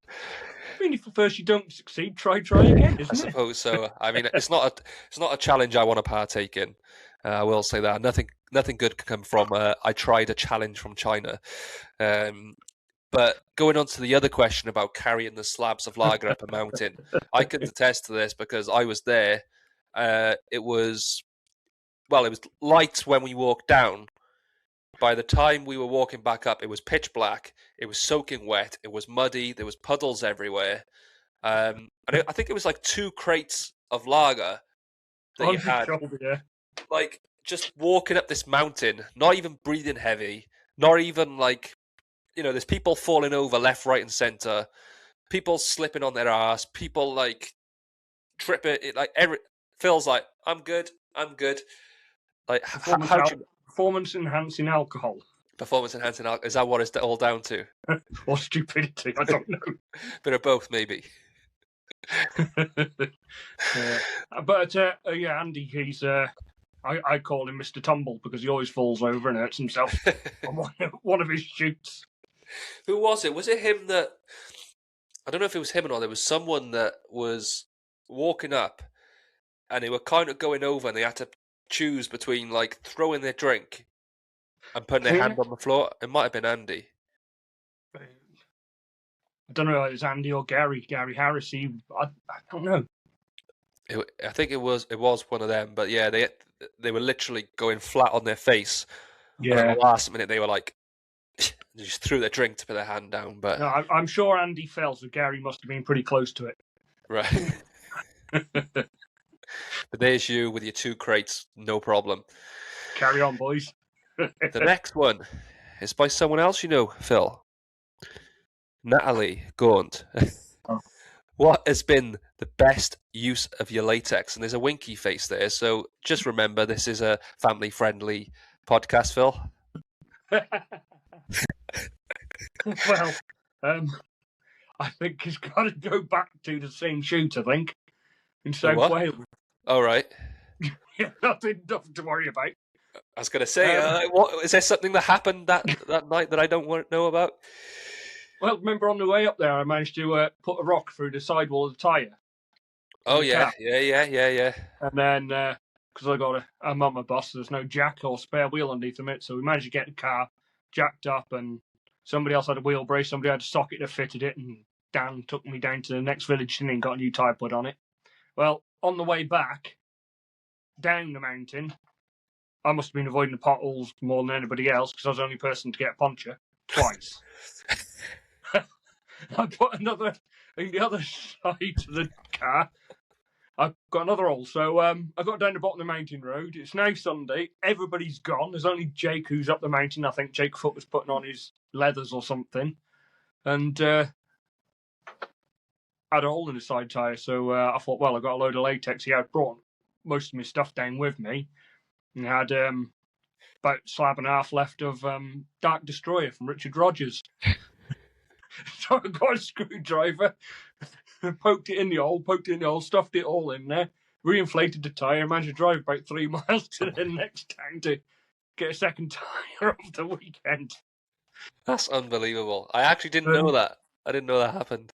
I mean, if first you don't succeed, try again, isn't it? I suppose so. I mean, it's not a challenge I want to partake in. I will say that nothing good can come from. I tried a challenge from China. But going on to the other question about carrying the slabs of lager up a mountain, I can attest to this because I was there. It was light when we walked down. By the time we were walking back up, it was pitch black. It was soaking wet. It was muddy. There was puddles everywhere. And I think it was like 2 crates of lager that you had. Yeah. Like just walking up this mountain, not even breathing heavy, not even like. You know, there's people falling over left, right, and center. People slipping on their ass. People like tripping. Phil's like, I'm good. Like, performance enhancing alcohol. Performance enhancing alcohol. Is that what it's all down to? Or stupidity? I don't know. Bit of both, maybe. But yeah, Andy, he's. I call him Mr. Tumble because he always falls over and hurts himself on one of his shoots. Who was it? Was it him that... I don't know if it was him or not. There was someone that was walking up and they were kind of going over and they had to choose between like throwing their drink and putting their hand on the floor. It might have been Andy. I don't know if it was Andy or Gary Harris. I don't know. I think it was one of them. But yeah, they were literally going flat on their face. Yeah. And at the last minute, they were like... They just threw their drink to put their hand down, but no, I'm sure Andy fell, so Gary must have been pretty close to it. Right. But there's you with your 2 crates, no problem. Carry on, boys. The next one is by someone else you know, Phil. Natalie Gaunt. What has been the best use of your latex? And there's a winky face there, so just remember this is a family-friendly podcast, Phil. Well, I think it's got to go back to the same shoot, I think, in South Wales. All right. Yeah, nothing to worry about. I was going to say, is there something that happened that night that I don't know about? Well, remember on the way up there, I managed to put a rock through the sidewall of the tyre. Oh, yeah. And then, because I got a mama bus, there's no jack or spare wheel underneath it, so we managed to get the car jacked up, and somebody else had a wheel brace, somebody had a socket that fitted it, and Dan took me down to the next village and got a new tyre put on it. Well, on the way back, down the mountain, I must have been avoiding the potholes more than anybody else, because I was the only person to get a puncture twice. I put another in the other side of the car. I've got another hole. So I got down the bottom of the mountain road. It's now Sunday. Everybody's gone. There's only Jake who's up the mountain. I think Jake Foot was putting on his leathers or something. And I had a hole in the side tyre. So I thought, well, I got a load of latex. I had brought most of my stuff down with me. And I had about a slab and a half left of Dark Destroyer from Richard Rogers. So I got a screwdriver, poked it in the hole, stuffed it all in there, reinflated the tyre, managed to drive about 3 miles to the next town to get a second tyre of the weekend. That's unbelievable. I actually didn't know that. I didn't know that happened.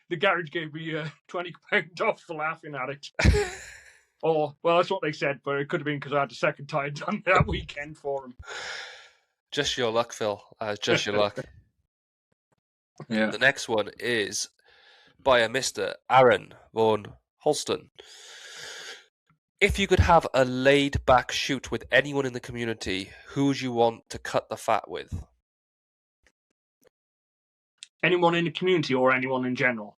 the garage gave me £20 off for laughing at it. Or, well, that's what they said, but it could have been because I had a second tire done that weekend for them. Just your luck, Phil. Just your luck. Yeah. The next one is by a Mr. Aaron Vaughan Holston. If you could have a laid-back shoot with anyone in the community, who would you want to cut the fat with? Anyone in the community or anyone in general?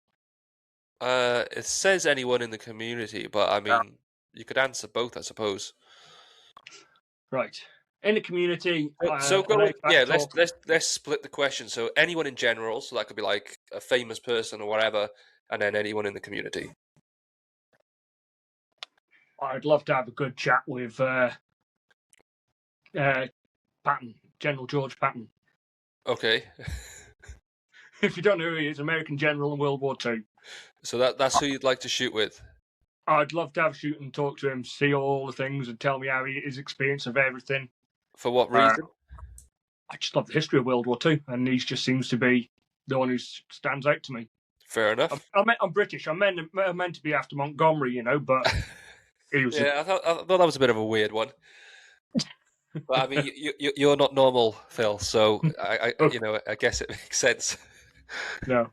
It says anyone in the community, but I mean, you could answer both, I suppose. Right. In the community, So go with, yeah, let's split the question. So anyone in general, so that could be like a famous person or whatever, and then anyone in the community. I'd love to have a good chat with Patton, General George Patton. Okay. If you don't know who he is, American general in World War II. So that's who you'd like to shoot with? I'd love to have a shoot and talk to him, see all the things and tell me how his experience of everything. For what reason? I just love the history of World War II, and he just seems to be the one who stands out to me. Fair enough. I'm British. I'm meant to be after Montgomery, you know, but he was. Yeah, I thought that was a bit of a weird one. But I mean, you're not normal, Phil. So I guess it makes sense. No.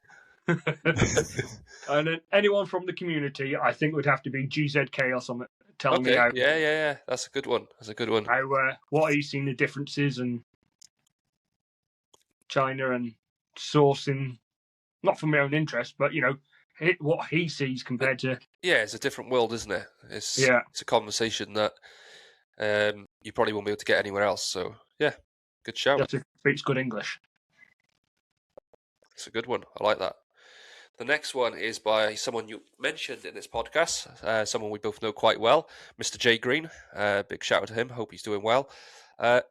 And then anyone from the community, I think would have to be GZK or something, telling me how. Yeah. That's a good one. How what he's seen the differences in China and sourcing, not for my own interest, but what he sees compared to. Yeah, it's a different world, isn't it? It's a conversation that you probably won't be able to get anywhere else. So yeah, good shout. Just if he speaks good English. It's a good one. I like that. The next one is by someone you mentioned in this podcast, someone we both know quite well, Mr. Jay Green. Big shout out to him. Hope he's doing well.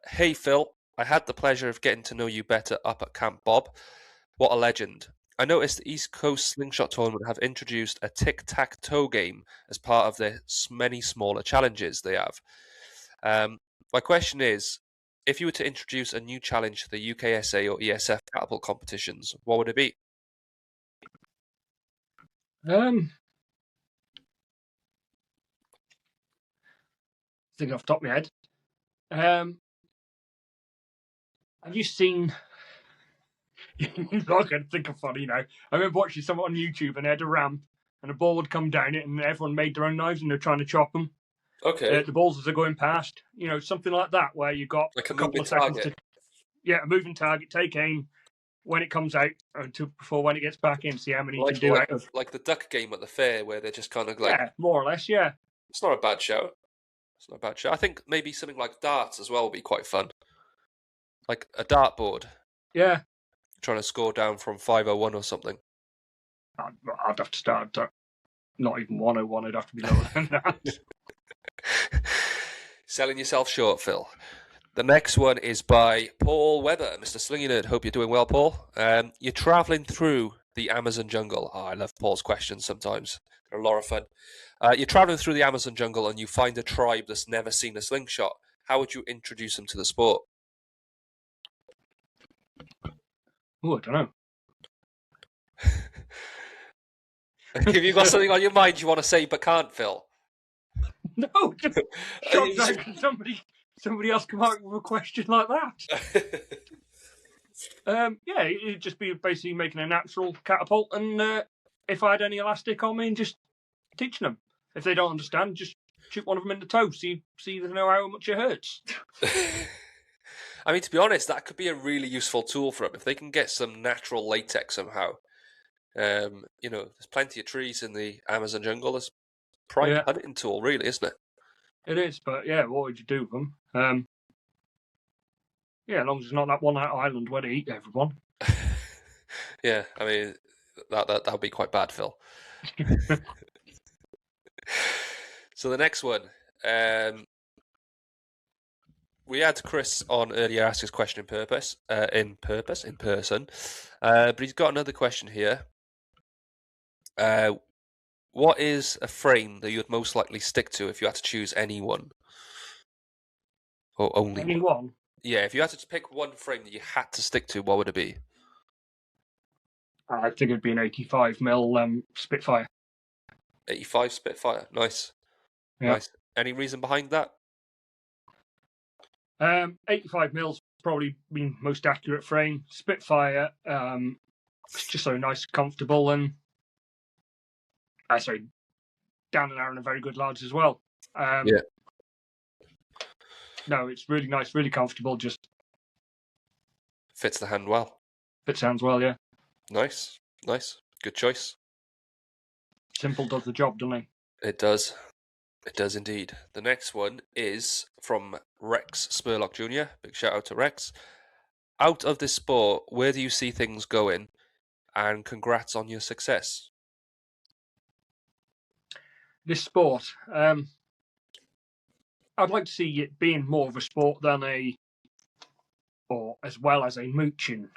Hey, Phil. I had the pleasure of getting to know you better up at Camp Bob. What a legend. I noticed the East Coast Slingshot tournament have introduced a tic-tac-toe game as part of their many smaller challenges they have. My question is, if you were to introduce a new challenge to the UKSA or ESF catapult competitions, what would it be? Thinking off the top of my head. Have you seen? You're not going to think of funny now. I remember watching someone on YouTube and they had a ramp and a ball would come down it and everyone made their own knives and they're trying to chop them. Okay. The balls as they're going past, something like that, where you got like a couple of seconds to. Yeah, a moving target, take aim when it comes out before when it gets back in, see how many you can do out of. Like the duck game at the fair where they're just kind of like. Yeah, more or less, yeah. It's not a bad show. I think maybe something like darts as well would be quite fun. Like a dartboard. Yeah. Trying to score down from 501 or something. I'd have to start not even 101, it'd have to be lower than that. Selling yourself short, Phil. The next one is by Paul Webber, Mr. Slingy Nerd. Hope you're doing well, Paul. You're travelling through the Amazon jungle. Oh, I love Paul's questions sometimes. They're a lot of fun. You're travelling through the Amazon jungle and you find a tribe that's never seen a slingshot. How would you introduce them to the sport? Oh, I don't know. Have you got something on your mind you want to say but can't, Phil? No, just somebody else come out with a question like that. It'd just be basically making a natural catapult, and if I had any elastic on me, and just teaching them. If they don't understand, just shoot one of them in the toe. See they know how much it hurts. I mean, to be honest, that could be a really useful tool for them if they can get some natural latex somehow. There's plenty of trees in the Amazon jungle. It's a prime hunting tool, really, isn't it? It is, but what would you do with them? As long as it's not that one island where they eat everyone. Yeah, I mean, that would be quite bad, Phil. So the next one. We had Chris on earlier ask his question in person. But he's got another question here. What is a frame that you would most likely stick to if you had to choose any one? Or only any one? Yeah, if you had to pick one frame that you had to stick to, what would it be? I think it'd be an 85mm Spitfire. 85 Spitfire. Nice. Yeah. Nice. Any reason behind that? 85mm probably been most accurate frame. Spitfire, it's just so nice, comfortable, and sorry, Dan and Aaron are very good lads as well. Yeah. No, it's really nice, really comfortable. Just Fits the hand well. fits hands well, yeah. Nice. Nice. Good choice. Simple does the job, doesn't it? It does. It does indeed. The next one is from Rex Spurlock Jr. Big shout out to Rex. Out of this sport, where do you see things going? And congrats on your success. This sport, I'd like to see it being more of a sport than or as well as a mooching.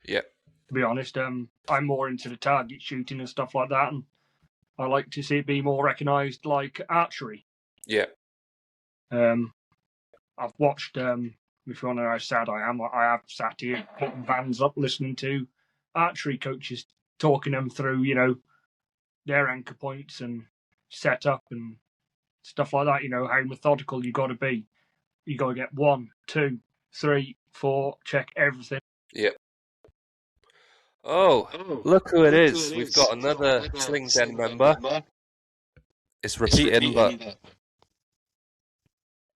Yeah. To be honest, I'm more into the target shooting and stuff like that, and I like to see it be more recognised like archery. Yeah. I've watched, if you want to know how sad I am, I have sat here putting vans up listening to archery coaches talking them through, their anchor points and setup and stuff like that, how methodical you got to be. You got to get 1, 2, 3, 4, check everything. Yep. Oh, look who it is. We've got another Sling Den member. It's repeating, but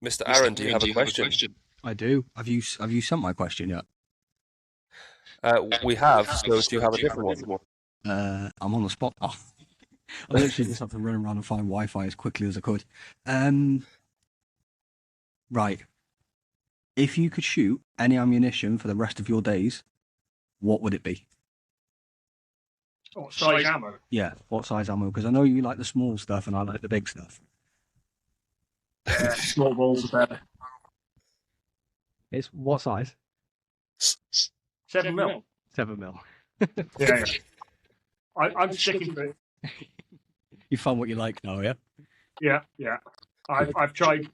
Mr. Aaron, do you have a question? I do. Have you sent my question yet? We have, so do you have a different one? I'm on the spot. Oh. I literally just have to run around and find Wi-Fi as quickly as I could. Right. If you could shoot any ammunition for the rest of your days, what would it be? What size ammo? Yeah, what size ammo? Because I know you like the small stuff and I like the big stuff. Small balls are better. It's what size? 7mm. 7mm. Yeah. I'm sticking to it. You found what you like now, yeah? Yeah. I've tried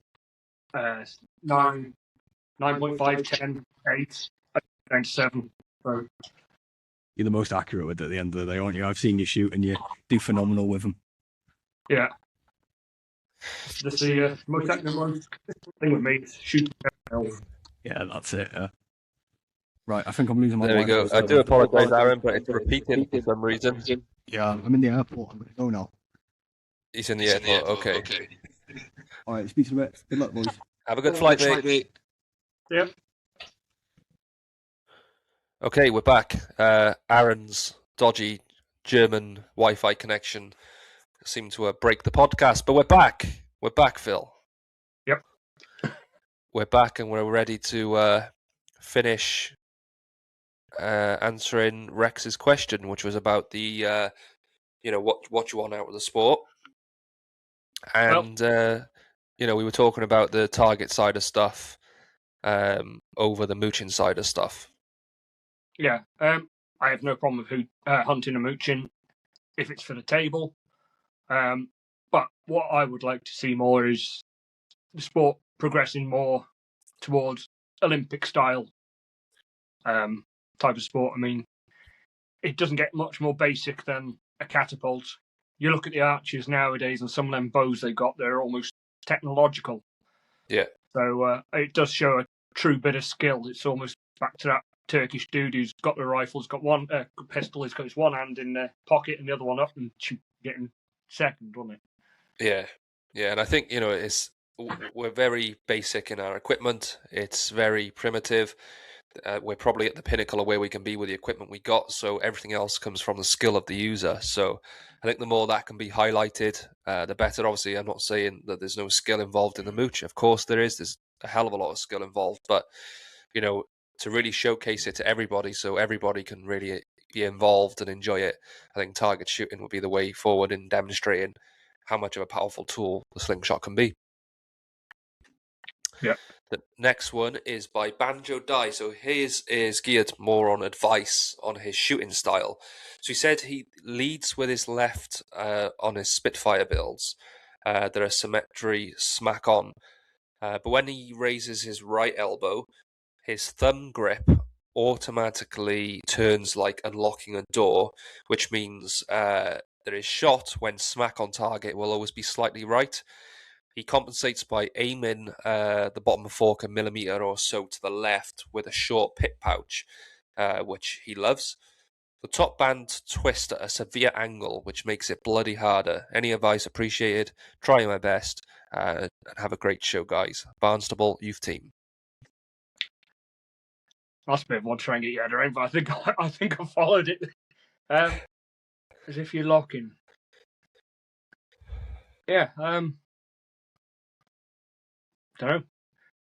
9, 9.5, 10, 8, and 7. So. You're the most accurate with it at the end of the day, aren't you? I've seen you shoot and you do phenomenal with them. Yeah. That's the most accurate thing with me is shooting. Yeah, that's it. Right, I think I'm losing my There we go. I do apologise, Aaron, but it's repeating for some reason. Yeah, I'm in the airport. I'm going to go now. He's in the airport, okay. All right, speak to you in a bit. Good luck, boys. Have a good flight, mate. Yep. Okay, we're back. Aaron's dodgy German Wi-Fi connection seemed to break the podcast, but we're back. We're back, Phil. Yep. We're back and we're ready to finish answering Rex's question, which was about the, what you want out of the sport. And, we were talking about the target side of stuff over the mooching side of stuff. Yeah, I have no problem with hunting and mooching if it's for the table. But what I would like to see more is the sport progressing more towards Olympic style type of sport. I mean, it doesn't get much more basic than a catapult. You look at the archers nowadays, and some of them bows they got, they're almost technological. Yeah. So it does show a true bit of skill. It's almost back to that Turkish dude who's got the rifles, got one pistol, he's got his one hand in the pocket and the other one up and getting second, wasn't it? Yeah, and I think we're very basic in our equipment. It's very primitive. We're probably at the pinnacle of where we can be with the equipment we got, so everything else comes from the skill of the user. So I think the more that can be highlighted, the better. Obviously, I'm not saying that there's no skill involved in the mooch. Of course there is. There's a hell of a lot of skill involved, but to really showcase it to everybody so everybody can really be involved and enjoy it, I think target shooting would be the way forward in demonstrating how much of a powerful tool the slingshot can be. Yeah. The next one is by Banjo Die. So his is geared more on advice on his shooting style. So he said he leads with his left on his Spitfire builds. There are symmetry smack on. But when he raises his right elbow, his thumb grip automatically turns like unlocking a door, which means that his shot, when smack on target, will always be slightly right. He compensates by aiming the bottom fork a millimeter or so to the left with a short pit pouch, which he loves. The top band twists at a severe angle, which makes it bloody harder. Any advice appreciated. Try my best, and have a great show, guys. Barnstable Youth Team. That's a bit of one trying to get your head around, but I think I followed it. As if you're locking. Yeah. Don't know.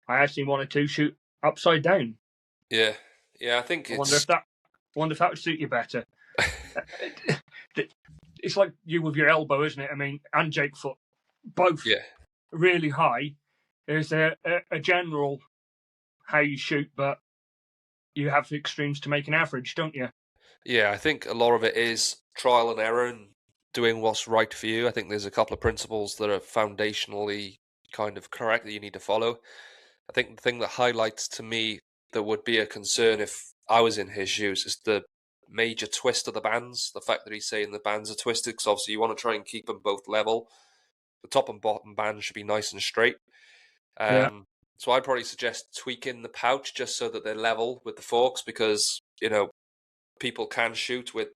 I actually wanted to shoot upside down. Yeah, I think I it's. wonder if that would suit you better. It's like you with your elbow, isn't it? I mean, and Jake Foot, both really high. There's a general how you shoot, but you have extremes to make an average, don't you? Yeah, I think a lot of it is trial and error and doing what's right for you. I think there's a couple of principles that are foundationally kind of correct that you need to follow. I think the thing that highlights to me that would be a concern if I was in his shoes is the major twist of the bands. The fact that he's saying the bands are twisted, because obviously you want to try and keep them both level. The top and bottom bands should be nice and straight. So I'd probably suggest tweaking the pouch just so that they're level with the forks, because, people can shoot with,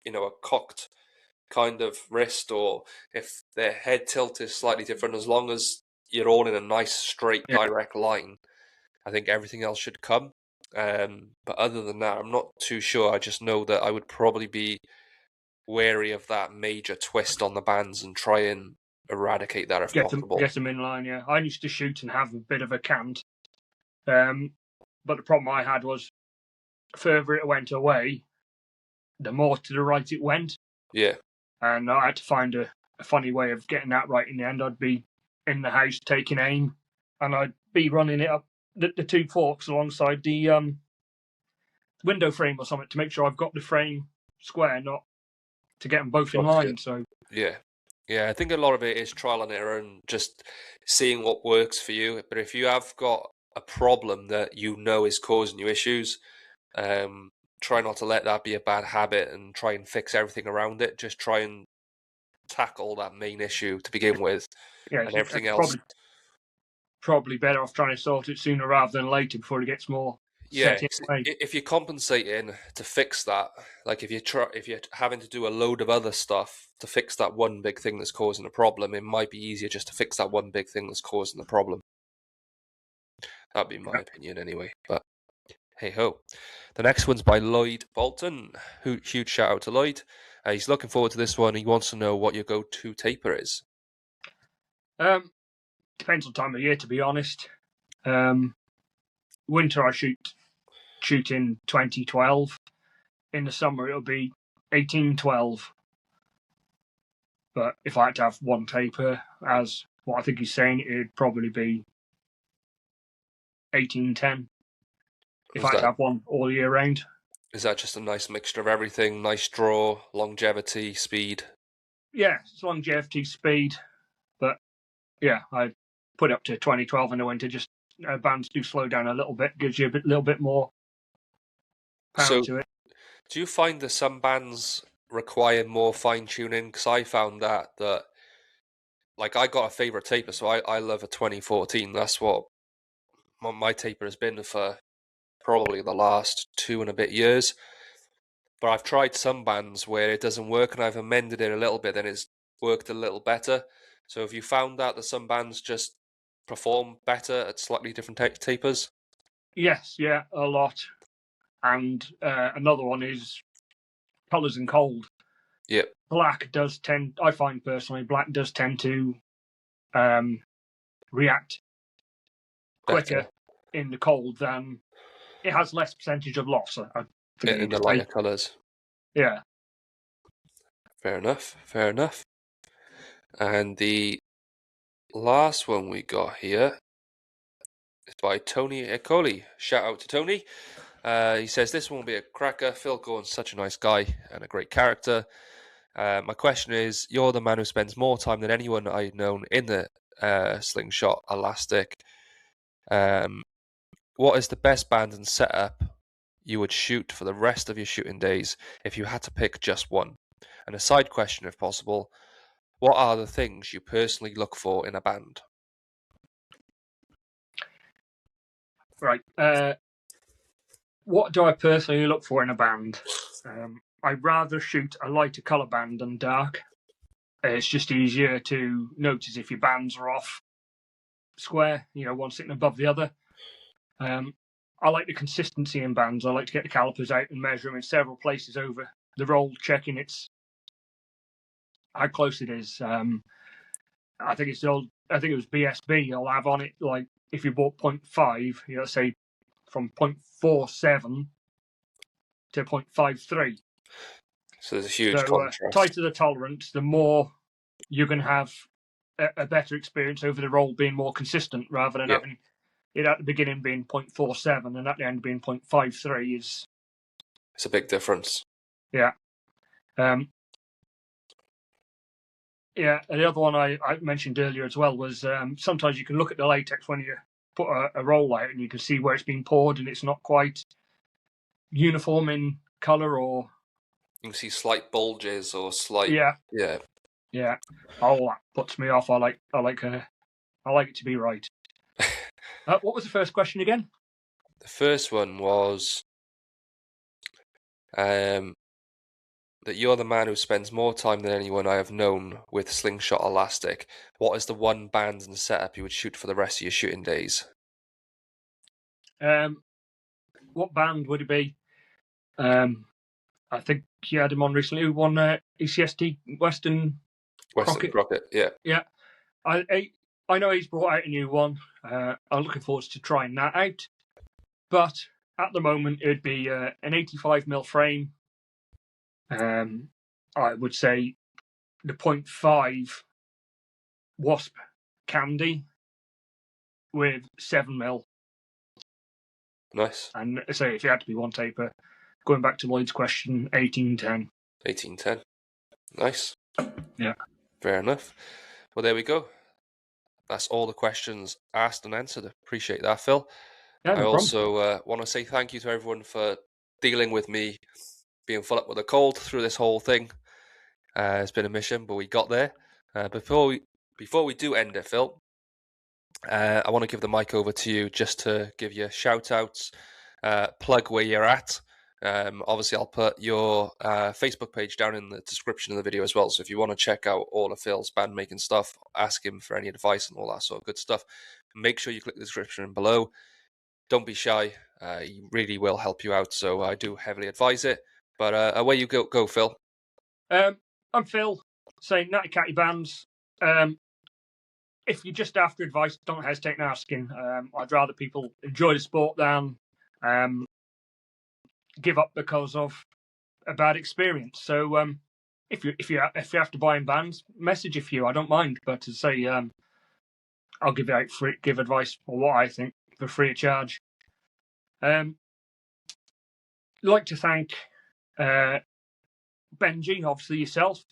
a cocked kind of wrist, or if their head tilt is slightly different, as long as you're all in a nice straight direct line, I think everything else should come. But other than that, I'm not too sure. I just know that I would probably be wary of that major twist on the bands and try and eradicate that if possible. Get them in line, yeah. I used to shoot and have a bit of a cant. But the problem I had was, the further it went away, the more to the right it went. Yeah. And I had to find a funny way of getting that right in the end. I'd be in the house taking aim, and I'd be running it up the two forks alongside the window frame or something to make sure I've got the frame square, not to get them both in line. So yeah, I think a lot of it is trial and error and just seeing what works for you. But if you have got a problem that you know is causing you issues, try not to let that be a bad habit and try and fix everything around it. Just try and tackle that main issue to begin with, and everything else. Probably better off trying to sort it sooner rather than later before it gets more. Yeah, if you're compensating to fix that, like if you're having to do a load of other stuff to fix that one big thing that's causing a problem, it might be easier just to fix that one big thing that's causing the problem. That'd be my opinion anyway. But hey ho. The next one's by Lloyd Bolton. Huge shout out to Lloyd. He's looking forward to this one. He wants to know what your go-to taper is. Depends on time of year, to be honest. Winter I shoot in 2012. In the summer it'll be 1812. But if I had to have one taper, as what I think he's saying, it'd probably be 1810. If I had to have one all year round. Is that just a nice mixture of everything? Nice draw, longevity, speed? Yeah, it's longevity, speed. But yeah, I put up to 2012 in the winter. Just bands do slow down a little bit, gives you a little bit more power to it. Do you find that some bands require more fine tuning? Because I found that like I got a favorite taper, so I love a 2014. That's what my taper has been for probably the last 2 and a bit years. But I've tried some bands where it doesn't work, and I've amended it a little bit, and it's worked a little better. So have you found that some bands just perform better at slightly different tapers? Yes, yeah, a lot. And another one is colours and cold. Yep. I find personally, black does tend to react quicker in the cold than it has less percentage of loss. I think in the lighter colours. Yeah. Fair enough. And the last one we got here is by Tony Ecoli. Shout out to Tony. He says, this one will be a cracker. Phil Gaunt's such a nice guy and a great character. My question is, you're the man who spends more time than anyone I've known in the Slingshot Elastic. What is the best band and setup you would shoot for the rest of your shooting days if you had to pick just one? And a side question, if possible, what are the things you personally look for in a band? Right. What do I personally look for in a band? I'd rather shoot a lighter colour band than dark. It's just easier to notice if your bands are off square, one sitting above the other. I like the consistency in bands. I like to get the calipers out and measure them in several places over the roll, checking how close it is. I think it was BSB. You'll have on it, like, if you bought 0.5, say from 0.47 to 0.53. So there's a huge contrast. Tighter the tolerance, the more you're going to have a better experience over the roll being more consistent, rather than having it at the beginning being 0.47 and at the end being 0.53 is... It's a big difference. Yeah. The other one I mentioned earlier as well was sometimes you can look at the latex when you put a roll out and you can see where it's been poured and it's not quite uniform in colour, or... You can see slight bulges or slight... Yeah. Oh, that puts me off. I like it to be right. What was the first question again? The first one was that you're the man who spends more time than anyone I have known with Slingshot Elastic. What is the one band and setup you would shoot for the rest of your shooting days? What band would it be? I think you had him on recently, who won ECST Western Crockett, yeah. Yeah. I know he's brought out a new one. I'm looking forward to trying that out. But at the moment, it would be an 85mm frame. I would say the 0.5 Wasp Candy with 7mm. Nice. And say, if you had to be one taper, going back to Lloyd's question, 1810. 1810. Nice. Yeah. Fair enough. Well, there we go. That's all the questions asked and answered. Appreciate that, Phil. Yeah, no I also want to say thank you to everyone for dealing with me being full up with a cold through this whole thing. It's been a mission, but we got there. Before we do end it, Phil, I want to give the mic over to you just to give you shout-outs, plug where you're at. Obviously, I'll put your Facebook page down in the description of the video as well. So if you want to check out all of Phil's band making stuff, ask him for any advice and all that sort of good stuff, make sure you click the description below. Don't be shy. He really will help you out. So I do heavily advise it. But away you go, Phil. I'm Phil, saying Natty Catty Bands. If you're just after advice, don't hesitate in asking. I'd rather people enjoy the sport than give up because of a bad experience. So if you have to buy in bands, message a few. I don't mind, but to say I'll give advice for what I think for free of charge. Like to thank Benji, obviously yourself.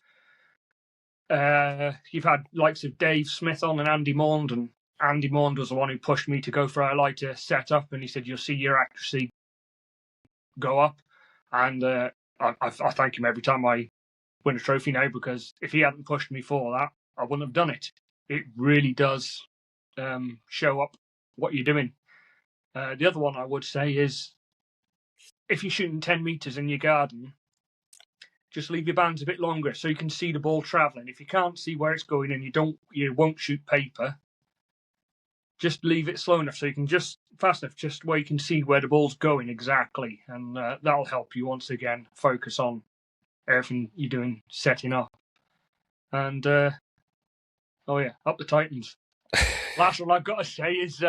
You've had likes of Dave Smith on and Andy Maund, and Andy Maund was the one who pushed me to go for a lighter setup, and he said you'll see your accuracy go up, and I thank him every time I win a trophy now, because if he hadn't pushed me for that, I wouldn't have done it. It really does show up what you're doing. The other one I would say is, if you're shooting 10 metres in your garden, just leave your bands a bit longer so you can see the ball travelling. If you can't see where it's going and you won't shoot paper, just leave it slow enough so you can fast enough, just where you can see where the ball's going exactly, and that'll help you once again focus on everything you're doing setting up. And up the Titans. Last one I've got to say is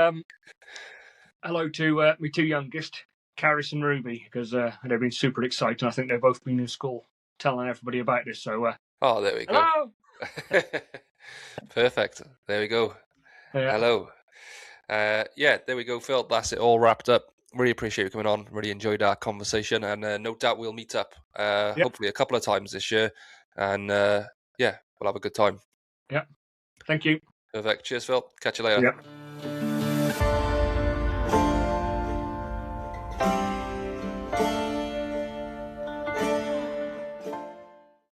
hello to my two youngest, Caris and Ruby, because they've been super excited. I think they've both been in school telling everybody about this. So there we go. Hello. Perfect. There we go. Yeah. Hello. There we go, Phil. That's it all wrapped up. Really appreciate you coming on. Really enjoyed our conversation, and no doubt we'll meet up hopefully a couple of times this year, and we'll have a good time. Yeah. Thank you. Perfect. Cheers, Phil. Catch you later. Yeah.